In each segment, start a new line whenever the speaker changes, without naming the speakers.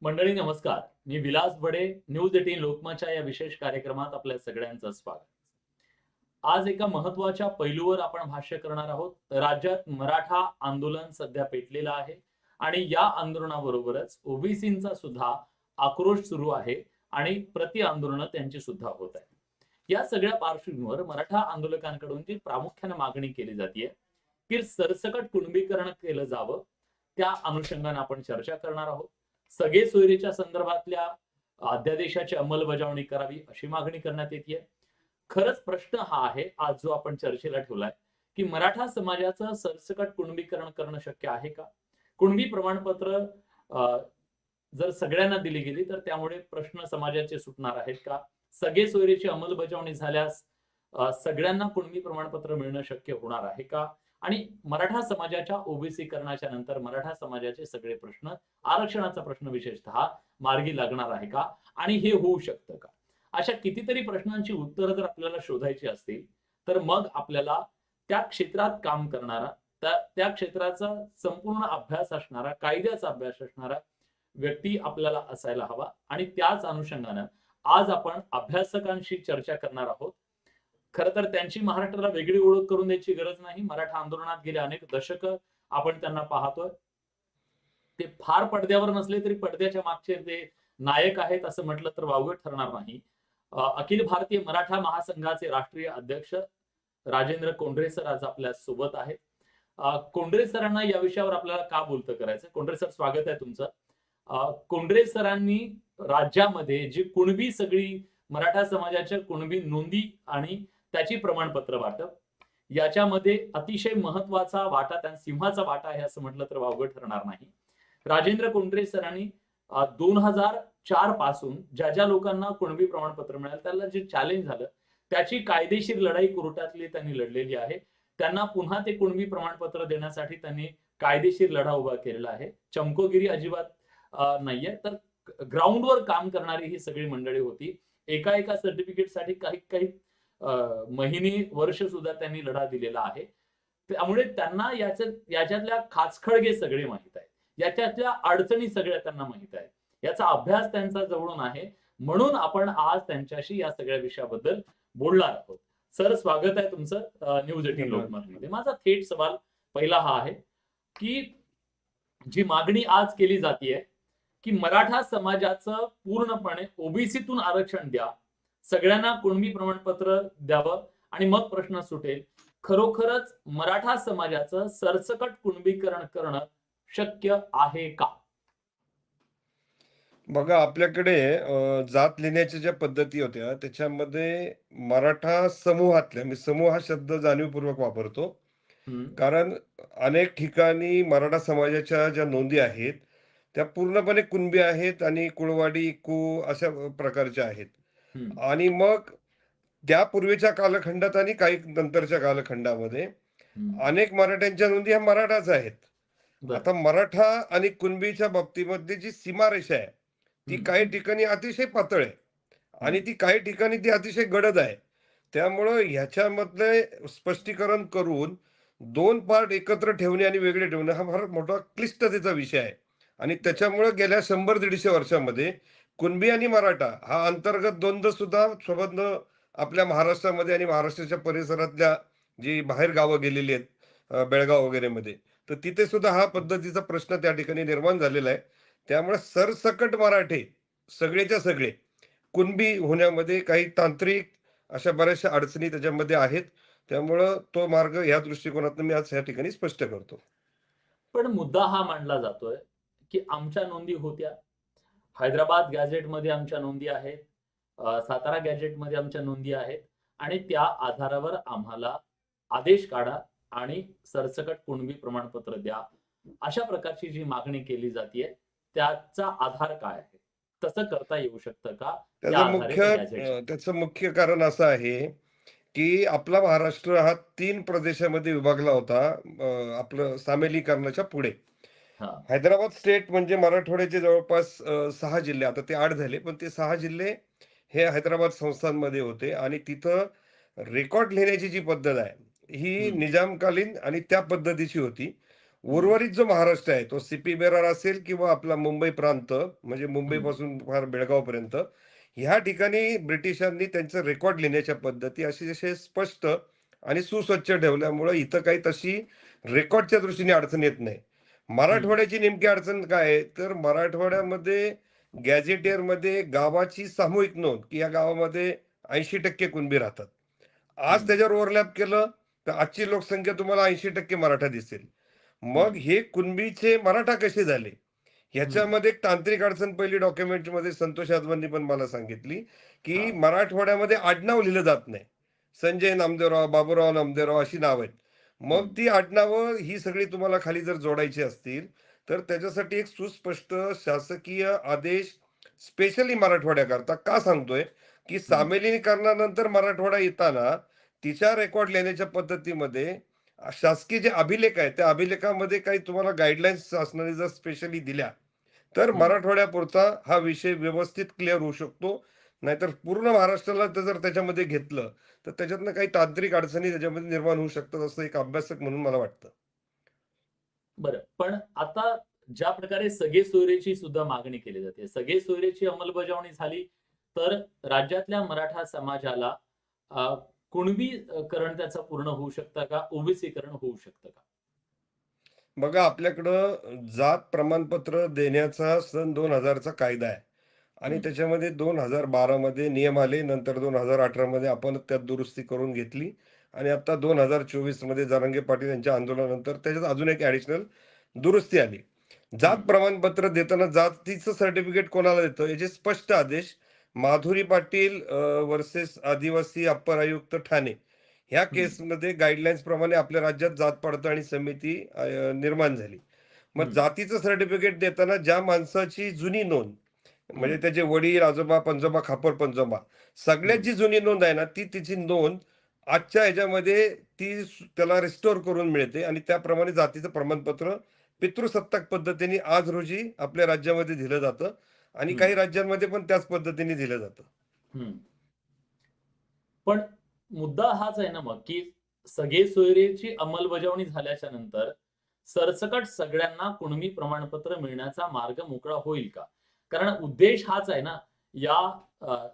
मंडळी नमस्कार. मी विलास बडे. न्यूज 18 लोकमतच्या या विशेष कार्यक्रमात आपल्या सगळ्यांचं स्वागत. आज एका महत्त्वाच्या पैलूवर आपण भाष्य करणार आहोत. राज्यात मराठा आंदोलन सध्या पेटलेलं आहे आणि या आंदोलनाबरोबरच ओबीसींचा सुद्धा आक्रोश सुरू आहे आणि प्रति आंदोलनं त्यांची सुद्धा होत आहेत. या सगळ्या पार्श्वभूमीवर मराठा आंदोलकांकडून जी प्रामुख्याने मागणी केली जाते की सरसकट कुणबीकरण केलं जावं, त्या अनुषंगाने आपण चर्चा करणार आहोत. सगळे सोयरीच्या संदर्भातल्या अध्यादेशाची अंमलबजावणी करावी अशी मागणी करण्यात येते. खरंच प्रश्न हा आहे आज जो आपण चर्चेला ठेवलाय की मराठा समाजाचं सरसकट कुणबीकरण करणं शक्य आहे का? कुणबी प्रमाणपत्र अ, जर सगळ्यांना दिली गेली तर त्यामुळे प्रश्न समाजाचे सुटणार आहेत का? सगळे सोयरीची अंमलबजावणी झाल्यास सगळ्यांना कुणबी प्रमाणपत्र मिळणं शक्य होणार आहे का? आणि मराठा समाजाच्या ओबीसी करण्याच्या नंतर मराठा समाजाचे सगळे प्रश्न, आरक्षणाचा प्रश्न विशेषतः मार्गी लागणार आहे का? आणि हे होऊ शकतं का? अशा कितीतरी प्रश्नांची उत्तरं जर आपल्याला शोधायची असतील, तर मग आपल्याला त्या क्षेत्रात काम करणारा, त्या क्षेत्राचा संपूर्ण अभ्यास असणारा, कायद्याचा अभ्यास असणारा व्यक्ती आपल्याला असायला हवा आणि त्याच अनुषंगानं आज आपण अभ्यासकांशी चर्चा करणार आहोत. खरं तर त्यांची महाराष्ट्राला वेगळी ओळख करून द्यायची गरज नाही. मराठा आंदोलनात गेले अनेक दशकं आपण त्यांना पाहतोय. ते फार पडद्यावर नसले तरी पडद्याच्या मागचे ते नायक आहेत असं म्हटलं तर वावगं ठरणार नाही. अखिल भारतीय मराठा महासंघाचे राष्ट्रीय अध्यक्ष राजेंद्र कोंढरे सर आज आपल्या सोबत आहेत. कोंढरे सरांना या विषयावर आपल्याला का बोलतं करायचं? कोंढरे सर, स्वागत आहे तुमचं. कोंढरे सरांनी राज्यामध्ये जी कुणबी सगळी मराठा समाजाच्या कुणबी नोंदी आणि त्याची प्रमाणपत्र वाटप याच्यामध्ये अतिशय महत्वाचा वाटा, त्यांचा सिंहाचा वाटा आहे असं म्हटलं तर वावगं ठरणार नाही. राजेंद्र कोंढरे सरांनी 2004 पासून ज्या ज्या लोकांना कुणबी प्रमाणपत्र मिळालं त्याला जे चॅलेंज झालं त्याची कायदेशीर लढाई कोर्टातली त्यांनी लढलेली आहे. त्यांना पुन्हा ते कुणबी प्रमाणपत्र देण्यासाठी त्यांनी कायदेशीर लढा उभा केलेला आहे. चमकोगिरी अजिबात नाहीये. तर ग्राउंडवर काम करणारी ही सगळी मंडळी होती. एका एका सर्टिफिकेटसाठी काही काही महिने वर्ष सुद्धा त्यांनी लढा दिलेला आहे. त्यामुळे त्यांना याच्यातल्या खाचखळगे सगळे माहित आहेत. याच्यातल्या अडचणी सगळ्या त्यांना माहित आहेत. याचा अभ्यास त्यांचा जवळून आहे. म्हणून आपण आज त्यांच्याशी या सगळ्या विषयाबद्दल बोलणार आहोत. सर, स्वागत आहे तुमचं न्यूज 18
धन्यवाद.
लोकमतमध्ये. माझा थेट सवाल पहिला हा आहे की जी मागणी आज केली जातीये की मराठा समाजाचं पूर्णपणे ओबीसीतून आरक्षण द्या, सगळ्यांना कुणबी प्रमाणपत्र द्यावं आणि मग प्रश्न सुटेल. खरोखरच मराठा समाजाचं सरसकट कुणबीकरण करणं शक्य आहे का?
बघा, आपल्याकडे जात लिहिण्याच्या ज्या पद्धती होत्या त्याच्यामध्ये मराठा समूहातल्या, मी समूह हा शब्द जाणीवपूर्वक वापरतो.
हं,
कारण अनेक ठिकाणी मराठा समाजाच्या ज्या नोंदी आहेत, त्या पूर्णपणे कुणबी आहेत आणि कुळवाडी, अशा प्रकारच्या आहेत.
हं,
आणि मग त्या पूर्वीच्या कालखंडात आणि काही नंतरच्या कालखंडामध्ये
हं.
अनेक मराठ्यांच्या नोंदी ह्या मराठाच आहेत.
बरं.
आता मराठा आणि कुणबीच्या बाबतीमध्ये जी सीमारेषा आहे, ती
हं,
काही
हं,
ठिकाणी अतिशय पातळ आहे
हं.
आणि ती काही ठिकाणी ती अतिशय गडद आहे. त्यामुळं ह्याच्यामधले स्पष्टीकरण करून 2 पार्ट एकत्र ठेवणे आणि वेगळे ठेवणे हा फार मोठा क्लिष्टतेचा विषय आहे. आणि
बरं.
त्याच्यामुळं गेल्या 100-150 वर्षामध्ये कुणबी आणि मराठा हा अंतर्गत द्वंद्व सुद्धा संबंध आपल्या महाराष्ट्रामध्ये आणि महाराष्ट्राच्या परिसरातल्या जी बाहेर गावं गेलेली आहेत, बेळगाव वगैरेमध्ये, तर तिथे सुद्धा हा पद्धतीचा प्रश्न त्या ठिकाणी निर्माण झालेला आहे. त्यामुळे सरसकट मराठे सगळेच्या सगळे कुणबी होण्यामध्ये काही तांत्रिक अशा बऱ्याचशा अडचणी त्याच्यामध्ये आहेत. त्यामुळं तो मार्ग ह्या दृष्टिकोनातून मी आज या ठिकाणी स्पष्ट करतो.
पण मुद्दा हा मांडला जातोय की आमच्या नोंदी होत्या. हैदराबाद गॅझेटमध्ये आमच्या नोंदी आहेत. सातारा गॅझेटमध्ये आमच्या नोंदी आहेत आणि त्या आधारावर आम्हाला आदेश काढा आणि सरसकट कुणबी प्रमाणपत्र द्या. अशा प्रकारची जी मागणी केली जातीये, त्याचा आधार काय आहे? तसं करता येऊ शकतं का? त्या आधारे ते गॅझेट्स.
त्याचं मुख्य कारण असं आहे, की आपला महाराष्ट्र हा 3 प्रदेशामध्ये विभागला होता, आपलं सामेलीकरणाच्या पुढे.
हां.
हैदराबाद स्टेट म्हणजे मराठवाड्याचे जवळपास 6 जिल्हे, आता ते 8 झाले, पण ते 6 जिल्हे हे हैदराबाद संस्थानमध्ये होते आणि तिथं रेकॉर्ड लिहिण्याची जी पद्धत आहे, ही
हं.
निजामकालीन आणि त्या पद्धतीची होती. उर्वरित जो महाराष्ट्र आहे तो सीपी बेरार असेल किंवा आपला मुंबई प्रांत म्हणजे मुंबईपासून फार बेळगावपर्यंत ह्या ठिकाणी ब्रिटिशांनी त्यांचं रेकॉर्ड लिहिण्याच्या पद्धती अतिशय स्पष्ट आणि सुस्वच्छ ठेवल्यामुळे इथं काही तशी रेकॉर्डच्या दृष्टीने अडचण येत नाही. मराठवाड्याची नेमकी अडचण काय आहे तर मराठवाड्यामध्ये गॅझेटियरमध्ये गावाची सामूहिक नोंद की या गावामध्ये 80% कुणबी राहतात. आज
हम्म.
त्याच्यावर ओव्हरलॅप केलं तर आजची लोकसंख्या तुम्हाला 80% मराठा दिसेल. मग
हम्म.
हे कुणबीचे मराठा कसे झाले?
हम्म.
ह्याच्यामध्ये एक तांत्रिक अडचण पहिली डॉक्युमेंटमध्ये संतोष यादवांनी पण मला सांगितली,
हा.
की मराठवाड्यामध्ये आडनाव लिहिलं जात नाही. संजय नामदेवराव, बाबूराव नामदेवराव अशी नाव आहेत. मग
हम्म.
ती आडनावं ही सगळी तुम्हाला खाली जर जोडायची असतील, तर त्याच्यासाठी एक सुस्पष्ट शासकीय आदेश स्पेशली मराठवाड्याकरता का सांगतोय, की
हम्म.
सामिलीकरणानंतर मराठवाडा येताना तिच्या रेकॉर्ड लिहिण्याच्या पद्धतीमध्ये शासकीय जे अभिलेख आहेत, त्या अभिलेखामध्ये काही तुम्हाला गाईडलाईन्स शासनाने जर स्पेशली दिल्या, तर
हम्म.
मराठवाड्यापुरता हा विषय व्यवस्थित क्लिअर होऊ शकतो. नाहीतर पूर्ण महाराष्ट्राला जर त्याच्यामध्ये घेतलं, तर त्याच्यातनं काही तांत्रिक अडचणी त्याच्यामध्ये निर्माण होऊ शकतात, असं एक अभ्यासक म्हणून मला वाटतं.
बरं. पण आता ज्या प्रकारे सगळे सोयरेची सुद्धा मागणी केली जाते. सगळे सोयरेची अंमलबजावणी झाली, तर राज्यातल्या मराठा समाजाला कुणबीकरण त्याचं पूर्ण होऊ शकतं का? ओबीसीकरण होऊ शकतं का?
बघा आपल्याकडं जात प्रमाणपत्र देण्याचा सन 2000चा कायदा आहे आणि
हं.
त्याच्यामध्ये 2012 मध्ये नियम आले. नंतर 2018 मध्ये आपण त्यात दुरुस्ती करून घेतली आणि आता 2024 मध्ये जरांगे पाटील यांच्या आंदोलनानंतर त्याच्यात अजून एक ॲडिशनल दुरुस्ती आली. जात
हं.
प्रमाणपत्र देताना जातीचं सर्टिफिकेट कोणाला देतं याचे स्पष्ट आदेश माधुरी पाटील वर्सेस आदिवासी अप्पर आयुक्त ठाणे ह्या
हं.
केसमध्ये गाईडलाईन्स प्रमाणे आपल्या राज्यात जात पडताळणी समिती निर्माण झाली. मग
हं.
जातीचं सर्टिफिकेट देताना ज्या माणसाची जुनी नोंद म्हणजे
हं.
त्याचे वडील, आजोबा, पंजोबा, खापर पंजोबा सगळ्यात
हं.
जी जुनी नोंद आहे ना, ती तिची नोंद आजच्या ह्याच्यामध्ये त्याला रिस्टोअर करून मिळते आणि त्याप्रमाणे जातीचं प्रमाणपत्र पितृसत्ताक पद्धतीने आज रोजी आपल्या राज्यामध्ये दिलं जातं आणि
हं.
काही राज्यांमध्ये पण त्याच पद्धतीने दिलं जातं.
हं. पण मुद्दा हाच आहे ना मग, की सगळे सोयरेची अंमलबजावणी झाल्याच्या नंतर सरसकट सगळ्यांना कुणबी प्रमाणपत्र मिळण्याचा मार्ग मोकळा होईल का? कारण उद्देश हाच आहे ना, या अ,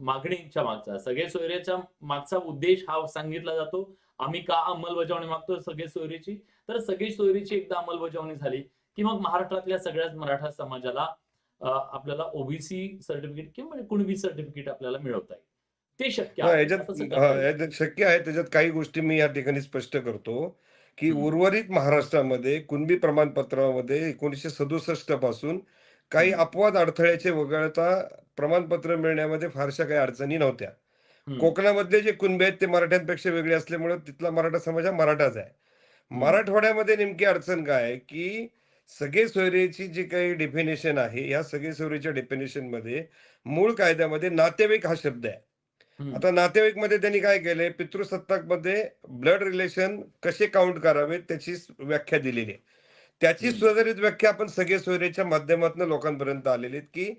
मागणीच्या मागचा. सगळे सोयरेच्या मागचा उद्देश हा सांगितला जातो. आम्ही का अंमलबजावणी मागतो सगळे सोयरेची? तर सगळे सोयरेची एकदा अंमलबजावणी झाली, की मग महाराष्ट्रातल्या सगळ्याच मराठा समाजाला आपल्याला ओबीसी सर्टिफिकेट किंवा कुणबी सर्टिफिकेट आपल्याला मिळवता येईल. ते शक्य
हां,
आहे.
याच्यात
मग तसं करता
हां,
येईल का?
याच्यात शक्य आहे. त्याच्यात काही गोष्टी मी या ठिकाणी स्पष्ट करतो, की
हं.
उर्वरित महाराष्ट्रामध्ये कुणबी प्रमाणपत्रामध्ये 1967 पासून काही
हं.
अपवाद अडथळ्याचे वगळता प्रमाणपत्र मिळण्यामध्ये फारशा काही अडचणी नव्हत्या.
हं.
कोकणामधले जे कुणबी आहेत ते मराठ्यांपेक्षा वेगळे असल्यामुळे तिथला मराठा समाज हा मराठाच आहे.
हं.
मराठवाड्यामध्ये नेमकी अडचण काय आहे, की सगळे सोयरेची जी काही डेफिनेशन आहे, या सगळे सोयरेच्या डेफिनेशनमध्ये मूळ कायद्यामध्ये नातेवाईक हा शब्द आहे.
हं.
आता नातेवाईकमध्ये त्यांनी काय केलंय, पितृसत्ताकमध्ये ब्लड रिलेशन कसे काउंट करावेत त्याची व्याख्या दिलेली आहे. त्याची
हं.
सुधारित व्याख्या आपण सगळे सोयरेच्या माध्यमातून लोकांपर्यंत आलेली आहेत, की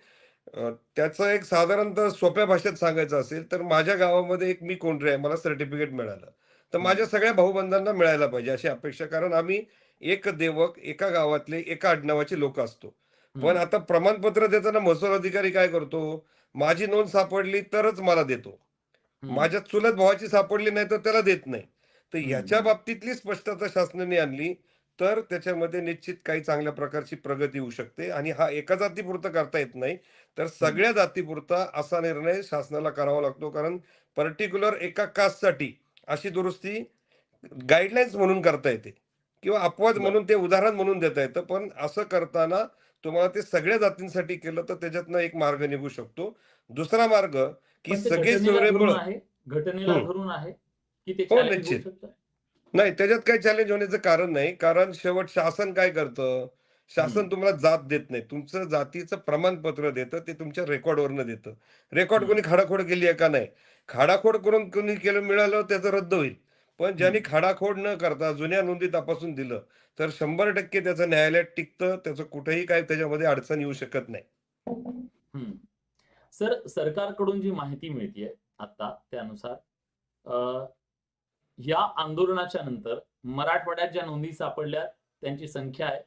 त्याचं एक साधारणतः सोप्या भाषेत सांगायचं असेल, तर माझ्या गावामध्ये एक मी कोंढरी आहे, मला सर्टिफिकेट मिळालं. तर
हं.
माझ्या सगळ्या भाऊ-बंधांना मिळायला पाहिजे अशी अपेक्षा. कारण आम्ही एक देवक, एका गावातले, एका आडनावाचे लोकं असतो. पण
हं.
आता प्रमाणपत्र देताना महसूल अधिकारी काय करतो, माझी नोंद सापडली तरच मला देतो.
हं.
माझ्या चुलत भावाची सापडली नाही तर त्याला देत नाही. तर
हं.
ह्याच्या
हं.
बाबतीतली स्पष्टता शासनाने आणली, तर त्याच्यामध्ये निश्चित काही चांगल्या प्रकारची प्रगती होऊ शकते आणि हा एका जातीपुरता करता येत नाही, तर
हं.
सगळ्या जातीपुरता असा निर्णय शासनाला करावा लागतो. कारण पर्टिक्युलर एका कास्टसाठी अशी दुरुस्ती गाईडलाईन्स म्हणून करता येते किंवा अपवाद
बरं.
म्हणून ते उदाहरण म्हणून देता येतं. पण असं करताना तुम्हाला ते सगळ्या जातींसाठी केलं तर त्याच्यातनं एक मार्ग निघू शकतो. दुसरा मार्ग, की
पण ते
सगळे
घटनेला धरून
सोयरेमुळं
आहे, घटनेला धरून आहे, की ते
हो,
चॅलेंज होऊ
निश्चित.
शकतं?
नाही, त्याच्यात काही चॅलेंज होण्याचं कारण नाही. कारण शेवट शासन काय करतं?
हं.
शासन तुम्हाला जात देत नाही. तुमचं जातीचं प्रमाणपत्र देतं, ते तुमच्या रेकॉर्डवरनं देतं. रेकॉर्ड
हं.
कोणी खाडाखोड केली आहे का? नाही. खाडाखोड करून कोणी केलं मिळालं त्याचं रद्द होईल. पण ज्यांनी
हं.
खाडाखोड न करता जुन्या नोंदी तपासून दिलं, तर 100% त्याचं न्यायालयात टिकतं. त्याचं कुठेही काही त्याच्यामध्ये अडचण येऊ शकत नाही.
हं. सर, सरकारकडून जी माहिती मिळतीये आता त्यानुसार अ, या आंदोलनाच्या नंतर मराठवाड्यात ज्या नोंदी सापडल्या त्यांची संख्या आहे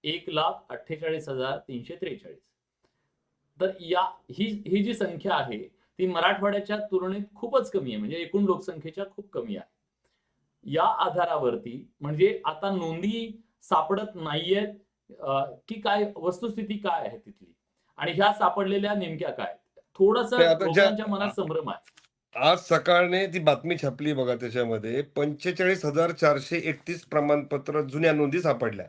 1,48,343. तर ही जी संख्या आहे ती मराठवाड्याच्या तुलनेत खूपच कमी आहे, म्हणजे एकूण लोकसंख्येच्या खूप कमी आहे. या आधारावरती म्हणजे आता नोंदी सापडत नाहीयेत, की काय वस्तुस्थिती काय आहे तिथली, आणि ह्या सापडलेल्या नेमक्या काय? थोडंसं
नाही, आता
लोकांच्या मनात संभ्रम आहे.
आज सकाळने ती बातमी छापली बघा, त्याच्यामध्ये 45,431 प्रमाणपत्र जुन्या नोंदी सापडल्या.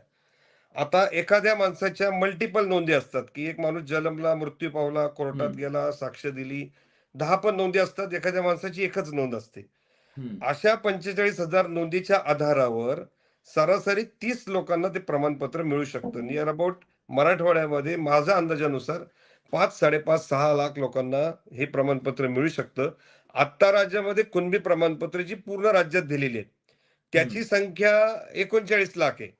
आता एखाद्या माणसाच्या मल्टिपल नोंदी असतात, की एक माणूस जन्मला, मृत्यू पावला, कोर्टात
हं,
गेला, साक्ष दिली. 10 पण नोंदी असतात, एखाद्या माणसाची एकच नोंद असते.
हं,
अशा 45,000 नोंदीच्या आधारावर सरासरी 30 लोकांना ते प्रमाणपत्र मिळू शकतं. नियर अबाउट मराठवाड्यामध्ये माझ्या अंदाजानुसार 5-5.5-6 लाख लोकांना हे प्रमाणपत्र मिळू शकतं. आत्ता राज्यामध्ये कुणबी प्रमाणपत्र जी पूर्ण राज्यात दिलेली आहेत,
हं.
त्याची संख्या 39 लाख आहे.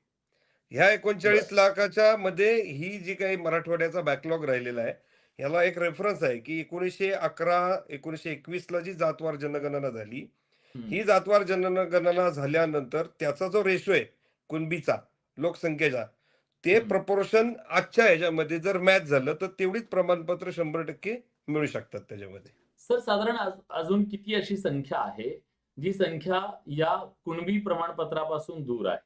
ह्या
बरं.
39 लाखाच्या मध्ये ही जी काही मराठवाड्याचा बॅकलॉग राहिलेला आहे, ह्याला एक रेफरन्स आहे, की 1911, 1921 ला जी जातवार जनगणना झाली,
हं,
ही जातवार जनगणना झाल्यानंतर त्याचा जो रेशो आहे कुणबीचा लोकसंख्येचा, ते
हं.
प्रपोर्शन आजच्या ह्याच्यामध्ये जर मॅच झालं, तर तेवढीच प्रमाणपत्र 100% मिळू शकतात त्याच्यामध्ये.
सर साधारण अजून किती अशी संख्या आहे, जी संख्या या कुणबी प्रमाणपत्रापासून दूर आहे?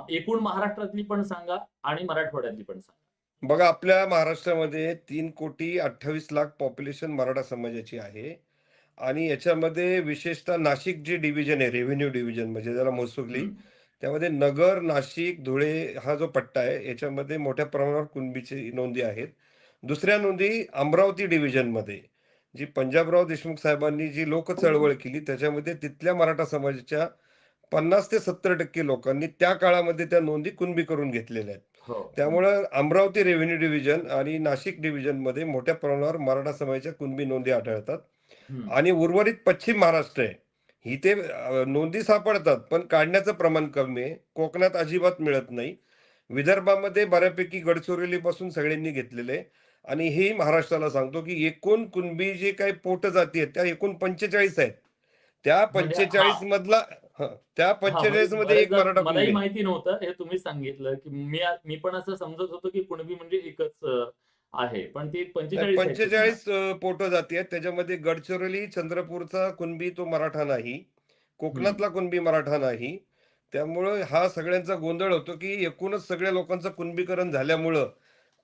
एकूण महाराष्ट्रातली पण सांगा आणि मराठवाड्यातली पण सांगा.
बघा, आपल्या महाराष्ट्रामध्ये 3,28,00,000 पॉप्युलेशन मराठा समाजाची आहे. आणि याच्यामध्ये विशेषतः नाशिक जे डिव्हिजन आहे, रेव्हेन्यू डिव्हिजन म्हणजे ज्याला महसुली,
हं,
त्यामध्ये नगर, नाशिक, धुळे हा जो पट्टा आहे, याच्यामध्ये मोठ्या प्रमाणावर कुणबीची नोंदी आहेत. दुसऱ्या नोंदी अमरावती डिव्हिजनमध्ये, जी पंजाबराव देशमुख साहेबांनी जी लोक चळवळ केली, त्याच्यामध्ये तिथल्या मराठा समाजाच्या 50 ते 70% लोकांनी त्या काळामध्ये त्या नोंदी कुणबी करून घेतलेल्या आहेत.
हो. हं,
त्यामुळं अमरावती रेव्हेन्यू डिव्हिजन आणि नाशिक डिव्हिजनमध्ये मोठ्या प्रमाणावर मराठा समाजाच्या कुणबी नोंदी आढळतात.
हं.
आणि उर्वरित पश्चिम महाराष्ट्र आहे. इथे नोंदी सापडतात, पण काढण्याचं प्रमाण कमी आहे. कोकणात अजिबात मिळत नाही. विदर्भामध्ये बऱ्यापैकी गडचिरोलीपासून सगळ्यांनी घेतलेलं आहे. आणि हे महाराष्ट्राला सांगतो, की एकूण कुणबी जे काही पोटजाती आहेत, त्या एकूण 45 आहेत. त्या
म्हणजे
45 मधला त्या
म्हणजे
45 मध्ये एक
बऱ्याचदा
मराठा
मलाही
कुणबी आहे.
माहिती नव्हतं. हे तुम्हीच सांगितलं, की मी पण असं समजत होतो, की कुणबी म्हणजे एकच आहे. पण ते 45 आहेत ते पुन्हा.
45 पोटजाती आहेत. त्याच्यामध्ये गडचिरोली, चंद्रपूरचा कुणबी तो मराठा नाही.
हं.
कोकणातला कुणबी मराठा नाही. त्यामुळं हा सगळ्यांचा गोंधळ होतो, की एकूणच सगळ्या लोकांचं कुणबीकरण झाल्यामुळं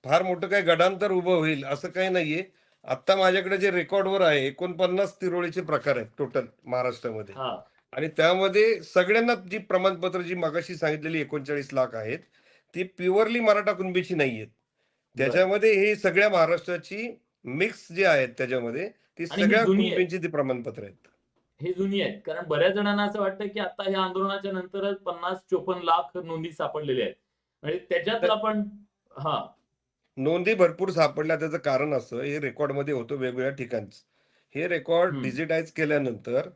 फार मोठं काही गडांतर उभं होईल असं काही नाहीये. आत्ता माझ्याकडे जे रेकॉर्डवर आहे, 49 तिरोळीचे प्रकार आहेत टोटल महाराष्ट्रामध्ये.
हां.
आणि त्यामध्ये सगळ्यांना जी प्रमाणपत्र जी मगाशी सांगितलेली 39 लाख आहेत, ती प्युअरली मराठा कुणबीची नाहीयेत.
बरं.
त्याच्यामध्ये ही सगळ्या महाराष्ट्राची मिक्स जी आहेत त्याच्यामध्ये, ती
आणि ही
सगळ्या
जुनी आहे.
कुणबींची ती प्रमाणपत्र आहेत.
ही जुनी आहेत. कारण बऱ्याच जणांना असं वाटतं, की आता ह्या आंदोलनाच्या नंतरच 50-54 लाख नोंदी सापडलेल्या आहेत. म्हणजे त्याच्यातला
तर
पण हां.
नोंदी भरपूर सापडल्या, त्याचं कारण असं, हे रेकॉर्डमध्ये होतं वेगवेगळ्या ठिकाणचं. हे रेकॉर्ड
हं.
डिजिटाइज केल्यानंतर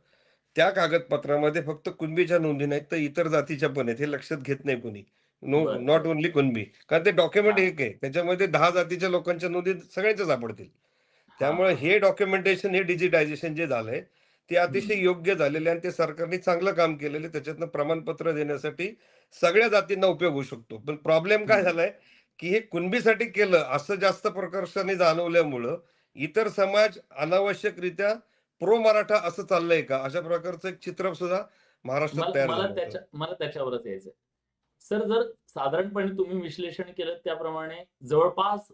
त्या कागदपत्रामध्ये फक्त कुणबीच्या नोंदी नाहीत, तर इतर जातीच्या पण आहेत. हे लक्षात घेत नाही कोणी.
बरं,
नॉट
बरं.
ओन्ली कुणबी. कारण ते डॉक्युमेंट
हां.
एक आहे. त्याच्यामध्ये 10 जातीच्या लोकांच्या नोंदी सगळ्यांच्या सापडतील.
हां,
त्यामुळे
हां, हां.
हे डॉक्युमेंटेशन, हे डिजिटायझेशन जे झालंय, ते
हं.
अतिशय योग्य झालेलं आहे आणि ते सरकारने चांगलं काम केलेलं आहे. त्याच्यातनं प्रमाणपत्र देण्यासाठी सगळ्या जातींना उपयोग होऊ शकतो. पण प्रॉब्लेम काय
हं.
झालाय, की हे कुणबीसाठी केलं असं जास्त प्रकर्षाने जाणवल्यामुळं इतर समाज अनावश्यकरित्या प्रो मराठा असं चाललंय का? अशा प्रकारचं एक चित्र सुद्धा महाराष्ट्रात
मला
तयार
मला
झालं होतं.
मला त्याच्यावरच यायचंय. सर जर साधारणपणे तुम्ही विश्लेषण केलं त्याप्रमाणे जवळपास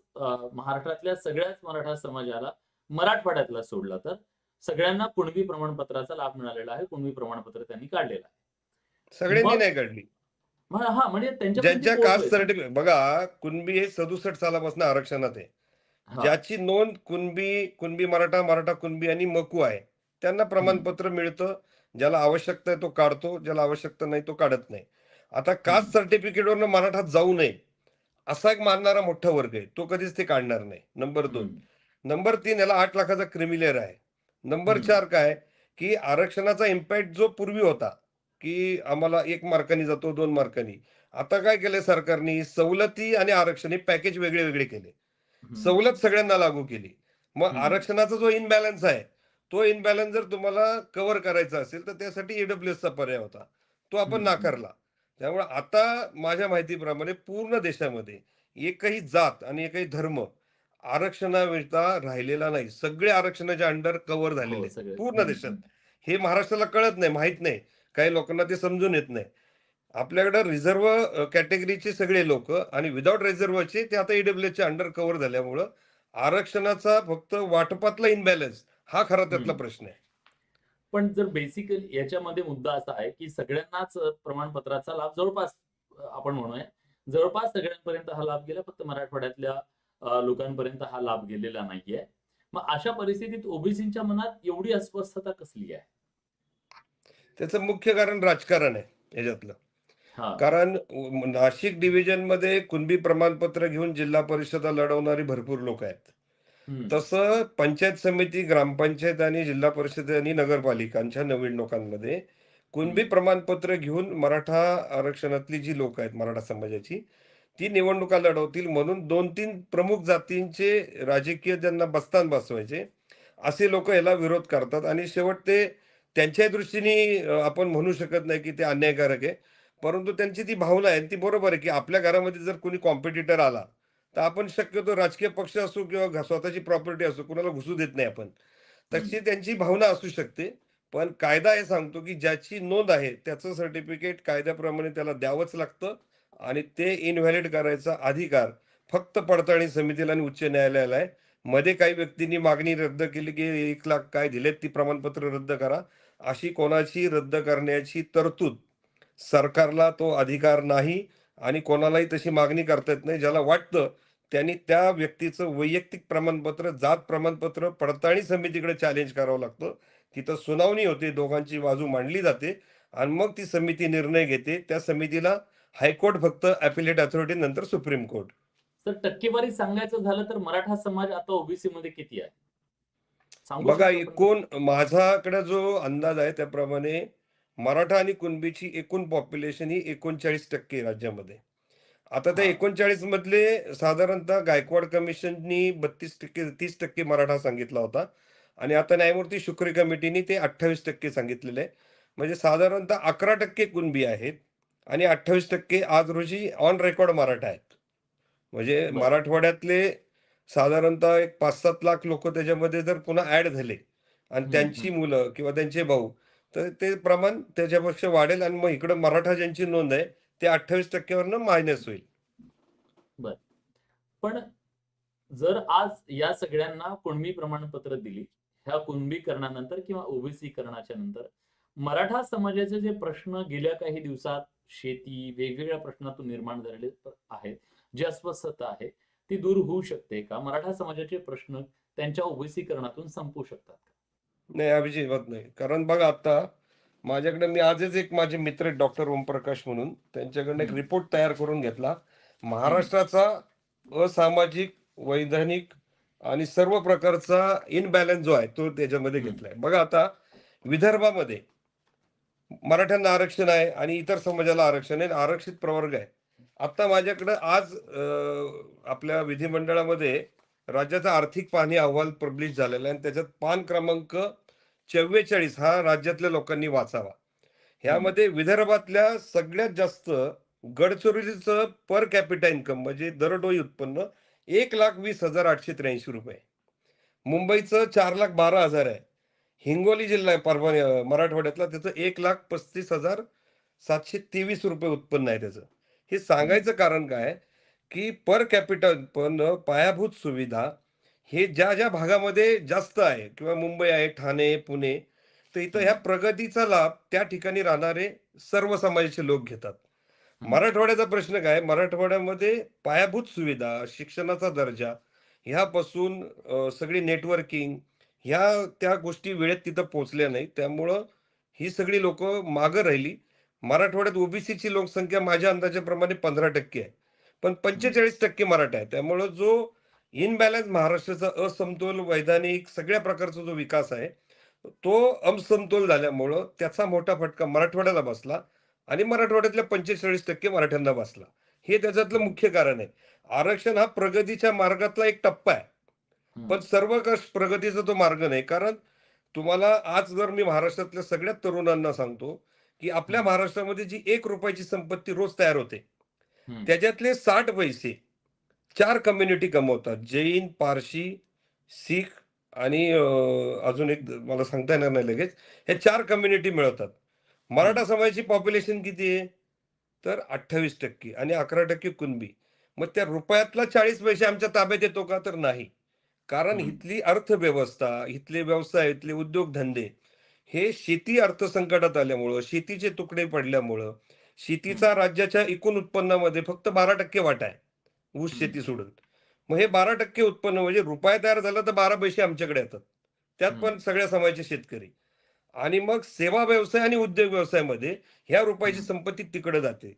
महाराष्ट्रातल्या सगळ्याच मराठा समाजाला, मराठवाड्यातला सोडला तर, सगळ्यांना कुणबी प्रमाणपत्राचा लाभ मिळालेला आहे. कुणबी प्रमाणपत्र त्यांनी काढलेलं आहे.
सगळ्यांनी
मग
नाही काढली.
हां, म्हणजे त्यांच्यापर्यंत ती
ज्यांच्या कास्ट
पोहोचलोय समजा.
सर्टिफिकेट बघा, कुणबी हे 67 सालापासून आरक्षणात आहे.
हां.
ज्याची नोंद कुणबी, कुणबी मराठा, मराठा कुणबी आणि मकू आहे, त्यांना
हं,
प्रमाणपत्र मिळतं. ज्याला आवश्यकता आहे तो काढतो, ज्याला आवश्यकता नाही तो काढत नाही. आता
हं,
कास्ट सर्टिफिकेटवरनं मराठात जाऊ नये, असा एक मानणारा मोठा वर्ग आहे. तो कधीच ते काढणार नाही. नंबर 2.
हं,
नंबर 3, याला 8 लाखाचा क्रिमी आहे. नंबर
हं,
4 काय, की आरक्षणाचा इम्पॅक्ट जो पूर्वी होता, की आम्हाला 1 मार्कांनी जातो, 2 मार्कांनी. आता काय केलंय सरकारनी, सवलती आणि आरक्षण हे पॅकेज वेगळे-वेगळे केले.
हं,
सवलत सगळ्यांना लागू केली. मग
हं,
आरक्षणाचा जो इम्बॅलन्स आहे, तो इम्बॅलन्स जर तुम्हाला कव्हर करायचा असेल, तर त्यासाठी ईडब्ल्यूएसचा पर्याय होता. तो आपण
हं, हं.
नाकारला. त्यामुळे आता माझ्या माहितीप्रमाणे पूर्ण देशामध्ये एकही जात आणि एकही धर्म आरक्षणाविरुद्ध राहिलेला नाही. सगळे आरक्षणाच्या अंडर कव्हर झालेले
हो,
आहेत
सगळे.
पूर्ण देशात. हे महाराष्ट्राला कळत नाही, माहीत नाही. काही लोकांना ते समजून येत नाही. आपल्याकडे रिझर्व्ह कॅटेगरीचे सगळे लोकं आणि विदाऊट रिझर्व्हचे ते आता ईडब्ल्यूएसच्या अंडर कव्हर झाल्यामुळं आरक्षणाचा फक्त वाटपातला इम्बॅलन्स हा खरा त्यातला
हं.
प्रश्न आहे.
पण जर बेसिकली याच्यामध्ये मुद्दा असा आहे, की सगळ्यांनाच प्रमाणपत्राचा लाभ जवळपास आपण म्हणूया, जवळपास सगळ्यांपर्यंत हा लाभ गेला. फक्त मराठवाड्यातल्या लोकांपर्यंत हा लाभ गेलेला नाहीये. मग अशा परिस्थितीत ओबीसींच्या मनात एवढी अस्वस्थता कसली आहे?
त्याचं मुख्य कारण राजकारण आहे याच्यातलं.
हां.
कारण नाशिक डिव्हिजनमध्ये कुणबी प्रमाणपत्र घेऊन जिल्हा परिषदा लढवणारी भरपूर लोक आहेत.
हं,
तसं पंचायत समिती, ग्रामपंचायत आणि जिल्हा परिषद आणि नगरपालिकांच्या निवडणुकांमध्ये कुणबी
हं,
प्रमाणपत्र घेऊन मराठा आरक्षणातली जी लोक आहेत मराठा समाजाची, ती निवडणुका लढवतील म्हणून 2-3 प्रमुख जातींचे राजकीय ज्यांना बस्तान बसवायचे, असे लोक याला विरोध करतात आणि शेवट ते त्यांच्याही दृष्टीने आपण म्हणू शकत नाही की ते अन्यायकारक आहे. परंतु त्यांची ती भावना आहे आणि ती बरोबर आहे, की आपल्या घरामध्ये जर कोणी कॉम्पिटिटर आला, तर आपण शक्यतो राजकीय पक्ष असो किंवा स्वतःची प्रॉपर्टी असो, कुणाला घुसू देत नाही आपण.
हं,
तशी त्यांची भावना असू शकते. पण कायदा हे सांगतो, की ज्याची नोंद आहे त्याचं सर्टिफिकेट कायद्याप्रमाणे त्याला द्यावंच लागतं आणि ते इनव्हॅलिड करायचा अधिकार फक्त पडताळणी समितीला आणि उच्च न्यायालयाला आहे. मध्ये काही व्यक्तींनी मागणी रद्द केली, की 1,00,000 काय दिलेत ती प्रमाणपत्र रद्द करा. अशी कोणाची रद्द करण्याची तरतूद सरकारला तो अधिकार नाही आणि कोणालाही तशी मागणी करता येत नाही. ज्याला वाटतं त्यांनी त्या व्यक्तीचं वैयक्तिक प्रमाणपत्र, जात प्रमाणपत्र पडताळणी समितीकडे चॅलेंज करावं लागतं. तिथं सुनावणी होते, दोघांची बाजू मांडली जाते आणि मग ती समिती निर्णय घेते. त्या समितीला हायकोर्ट फक्त ॲपिलेट अथॉरिटी नंतर सुप्रीम कोर्ट.
तर टक्केवारी सांगायचं झालं तर मराठा समाज आता ओबीसी मध्ये किती आहे? सांगू
बघा
शकता आपण तसं?
एकूण माझ्याकडे जो अंदाज आहे त्याप्रमाणे मराठा आणि कुणबीची एकूण पॉप्युलेशन ही 39% राज्यामध्ये. आता त्या
हां.
39 मधले साधारणतः गायकवाड कमिशननी 32% 30% मराठा सांगितला होता आणि आता न्यायमूर्ती शुक्रे कमिटीने ते 28% सांगितलेलं आहे. म्हणजे साधारणतः 11% कुणबी आहेत आणि 28% आज रोजी ऑन रेकॉर्ड मराठा आहेत. म्हणजे
बरं.
मराठवाड्यातले साधारणतः एक 5-7 लाख लोकं त्याच्यामध्ये जर पुन्हा ॲड झाले आणि
हं,
त्यांची
हं.
मुलं किंवा त्यांचे भाऊ, तर ते प्रमाण त्याच्यापेक्षा वाढेल आणि मग इकडं मराठा ज्यांची नोंद आहे, ते 28% वरनं मायनस होईल.
बरं. पण जर आज या सगळ्यांना कुणबी प्रमाणपत्र दिली, ह्या कुणबीकरणानंतर किंवा ओबीसीकरणाच्या नंतर मराठा समाजाचे जे प्रश्न गेल्या काही दिवसात शेती, वेगवेगळ्या प्रश्नातून निर्माण झालेले आहेत, जी अस्वस्थता आहे, ती दूर होऊ शकते का? मराठा समाजाचे प्रश्न त्यांच्या ओबीसीकरणातून संपू शकतात का?
नाही, अजिबात नाही. कारण बघा आता माझ्याकडे मी आजच एक माझे मित्र आहेत डॉक्टर ओमप्रकाश म्हणून, त्यांच्याकडनं एक
हं,
रिपोर्ट तयार करून घेतला.
हं,
महाराष्ट्राचा असामाजिक, वैधानिक आणि सर्व प्रकारचा इनबॅलन्स जो आहे, तो त्याच्यामध्ये
हं,
घेतलाय. बघा आता विदर्भामध्ये मराठ्यांना आरक्षण आहे आणि इतर समाजाला आरक्षण आहे. आरक्षित प्रवर्ग आहे. आता माझ्याकडं आज आपल्या विधिमंडळामध्ये राज्याचा आर्थिक पाहणी अहवाल पब्लिश झालेला आहे आणि त्याच्यात पान क्रमांक 44 हा राज्यातल्या लोकांनी वाचावा.
हं,
ह्यामध्ये विदर्भातल्या सगळ्यात जास्त गडचिरोलीचं पर कॅपिटा इन्कम म्हणजे दरडोई उत्पन्न ₹1,20,883. मुंबईचं 4,12,000 आहे. हिंगोली जिल्हा आहे परभणी मराठवाड्यातला त्याचं ₹1,35,723 उत्पन्न आहे त्याचं. हे
हं,
सांगायचं कारण काय, की पर कॅपिटा उत्पन्न, पायाभूत सुविधा हे ज्या भागामध्ये जास्त आहे किंवा मुंबई आहे, ठाणे, पुणे, तर इथं ह्या
हं,
प्रगतीचा लाभ त्या ठिकाणी राहणारे सर्व समाजाचे लोक घेतात.
हं,
मराठवाड्याचा प्रश्न काय? मराठवाड्यामध्ये पायाभूत सुविधा, शिक्षणाचा दर्जा ह्यापासून सगळी नेटवर्किंग ह्या त्या गोष्टी वेळेत तिथं पोहोचल्या नाहीत. त्यामुळं ही सगळी लोकं मागं राहिली. मराठवाड्यात ओबीसीची लोकसंख्या माझ्या अंदाजाप्रमाणे 15% आहे. पण
हं.
45% मराठा आहे. त्यामुळं जो इनबॅलन्स महाराष्ट्राचा असमतोल वैधानिक सगळ्या प्रकारचा जो विकास आहे, तो असमतोल झाल्यामुळं त्याचा मोठा फटका मराठवाड्याला बसला आणि मराठवाड्यातल्या 45% मराठ्यांना बसला. हे त्याच्यातलं
बरं.
मुख्य कारण आहे. आरक्षण हा प्रगतीच्या मार्गातला एक टप्पा आहे.
हं,
पण सर्वंकष प्रगतीचा तो मार्ग नाही. कारण तुम्हाला आज जर मी महाराष्ट्रातल्या सगळ्याच तरुणांना सांगतो, की आपल्या
हम्म,
महाराष्ट्रामध्ये जी 1 रुपयाची संपत्ती रोज तयार होते,
हम्म,
त्याच्यातले 60 पैसे 4 कम्युनिटी कमवतात. जैन, पारशी, शीख आणि अजून एक मला सांगता येणार नाही लगेच. हे 4 कम्युनिटी मिळवतात.
हम्म,
मराठा समाजाची पॉप्युलेशन किती आहे? तर 28% आणि 11% कुणबी. मग त्या रुपयातला 40 पैसे आमच्या ताब्यात येतो का? तर नाही. कारण
हम्म,
इथली अर्थव्यवस्था, इथले व्यवसाय, इथले उद्योगधंदे हे शेती अर्थसंकटात आल्यामुळं, शेतीचे तुकडे पडल्यामुळं,
हम्म,
शेतीचा राज्याच्या एकूण उत्पन्नामध्ये फक्त 12% वाटा आहे. ऊस
हम्म,
शेती सोडून. मग हे 12% उत्पन्न म्हणजे रुपया तयार झाला तर 12 पैसे आमच्याकडे येतात. त्यात
हम्म,
पण सगळ्या समाजाचे शेतकरी. आणि मग सेवा व्यवसाय आणि उद्योग व्यवसायामध्ये ह्या रुपयाची
हम्म,
संपत्ती तिकडे जाते.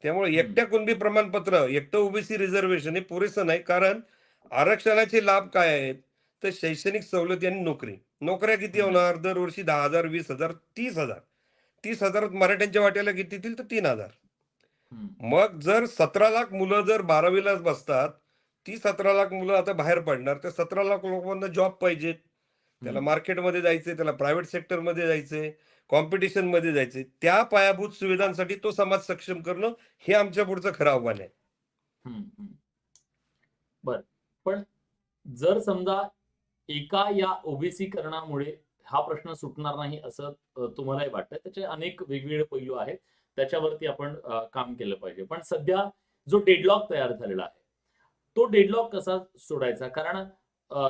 त्यामुळे
हम्म,
एकट्या कुणबी प्रमाणपत्र, एकटं ओबीसी रिझर्व्हेशन हे पुरेसं नाही. कारण आरक्षणाचे लाभ काय आहेत? तर शैक्षणिक सवलती आणि नोकरी. नोकऱ्या किती
हम्म,
होणार? दरवर्षी 10,000, 20,000, 30,000. 30,000त मराठ्यांच्या वाट्याला किती येतील? तर 3,000.
हम्म,
मग जर 17,00,000 मुलं जर 12वी बसतात, ती 17,00,000 मुलं आता बाहेर पडणार. त्या 17,00,000 लोकांना जॉब पाहिजेत. त्याला
हम्म,
मार्केटमध्ये जायचंय, त्याला प्रायव्हेट सेक्टरमध्ये जायचंय, कॉम्पिटिशनमध्ये जायचंय. त्या पायाभूत सुविधांसाठी तो समाज सक्षम करणं, हे आमच्या पुढचं खरं आव्हान आहे.
हम्म, हम्म. बर, पण जर समजा एका या ओबीसीकरणामुळे हा प्रश्न सुटणार नाही असं तुम्हालाही वाटतंय. त्याचे अनेक वेगवेगळे पैलू आहेत. त्याच्यावरती आपण काम केलं पाहिजे. पण सध्या जो डेडलॉक तयार झालेला आहे, तो डेडलॉक कसा सोडायचा? कारण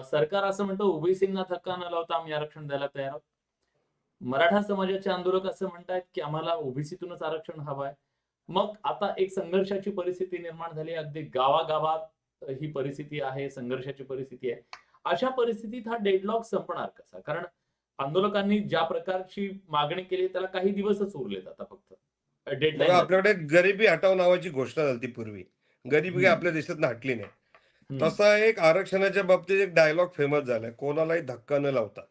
सरकार असं म्हणतं ओबीसींना धक्का न लावता आम्ही आरक्षण द्यायला तयार आहोत. मराठा समाजाचे आंदोलक असं म्हणतायत, की आम्हाला ओबीसीतूनच आरक्षण हवंय. मग आता एक संघर्षाची परिस्थिती निर्माण झाली आहे. अगदी गावागावात ही परिस्थिती आहे, संघर्षाची परिस्थिती आहे. अशा परिस्थितीत हा डेडलॉक संपणार कसा? कारण आंदोलकांनी ज्या प्रकारची मागणी केली त्याला काही दिवसच उरलेत आता फक्त.
बघा,
डेडलाईनला तरी.
आपल्याकडे गरिबी हटाव नावाची घोषणा झाली पूर्वी. गरिबी काही
हं,
आपल्या देशातनं हटली नाही.
हं,
तसा एक आरक्षणाच्या बाबतीत एक डायलॉग फेमस झालाय, कोणालाही धक्का न लावता.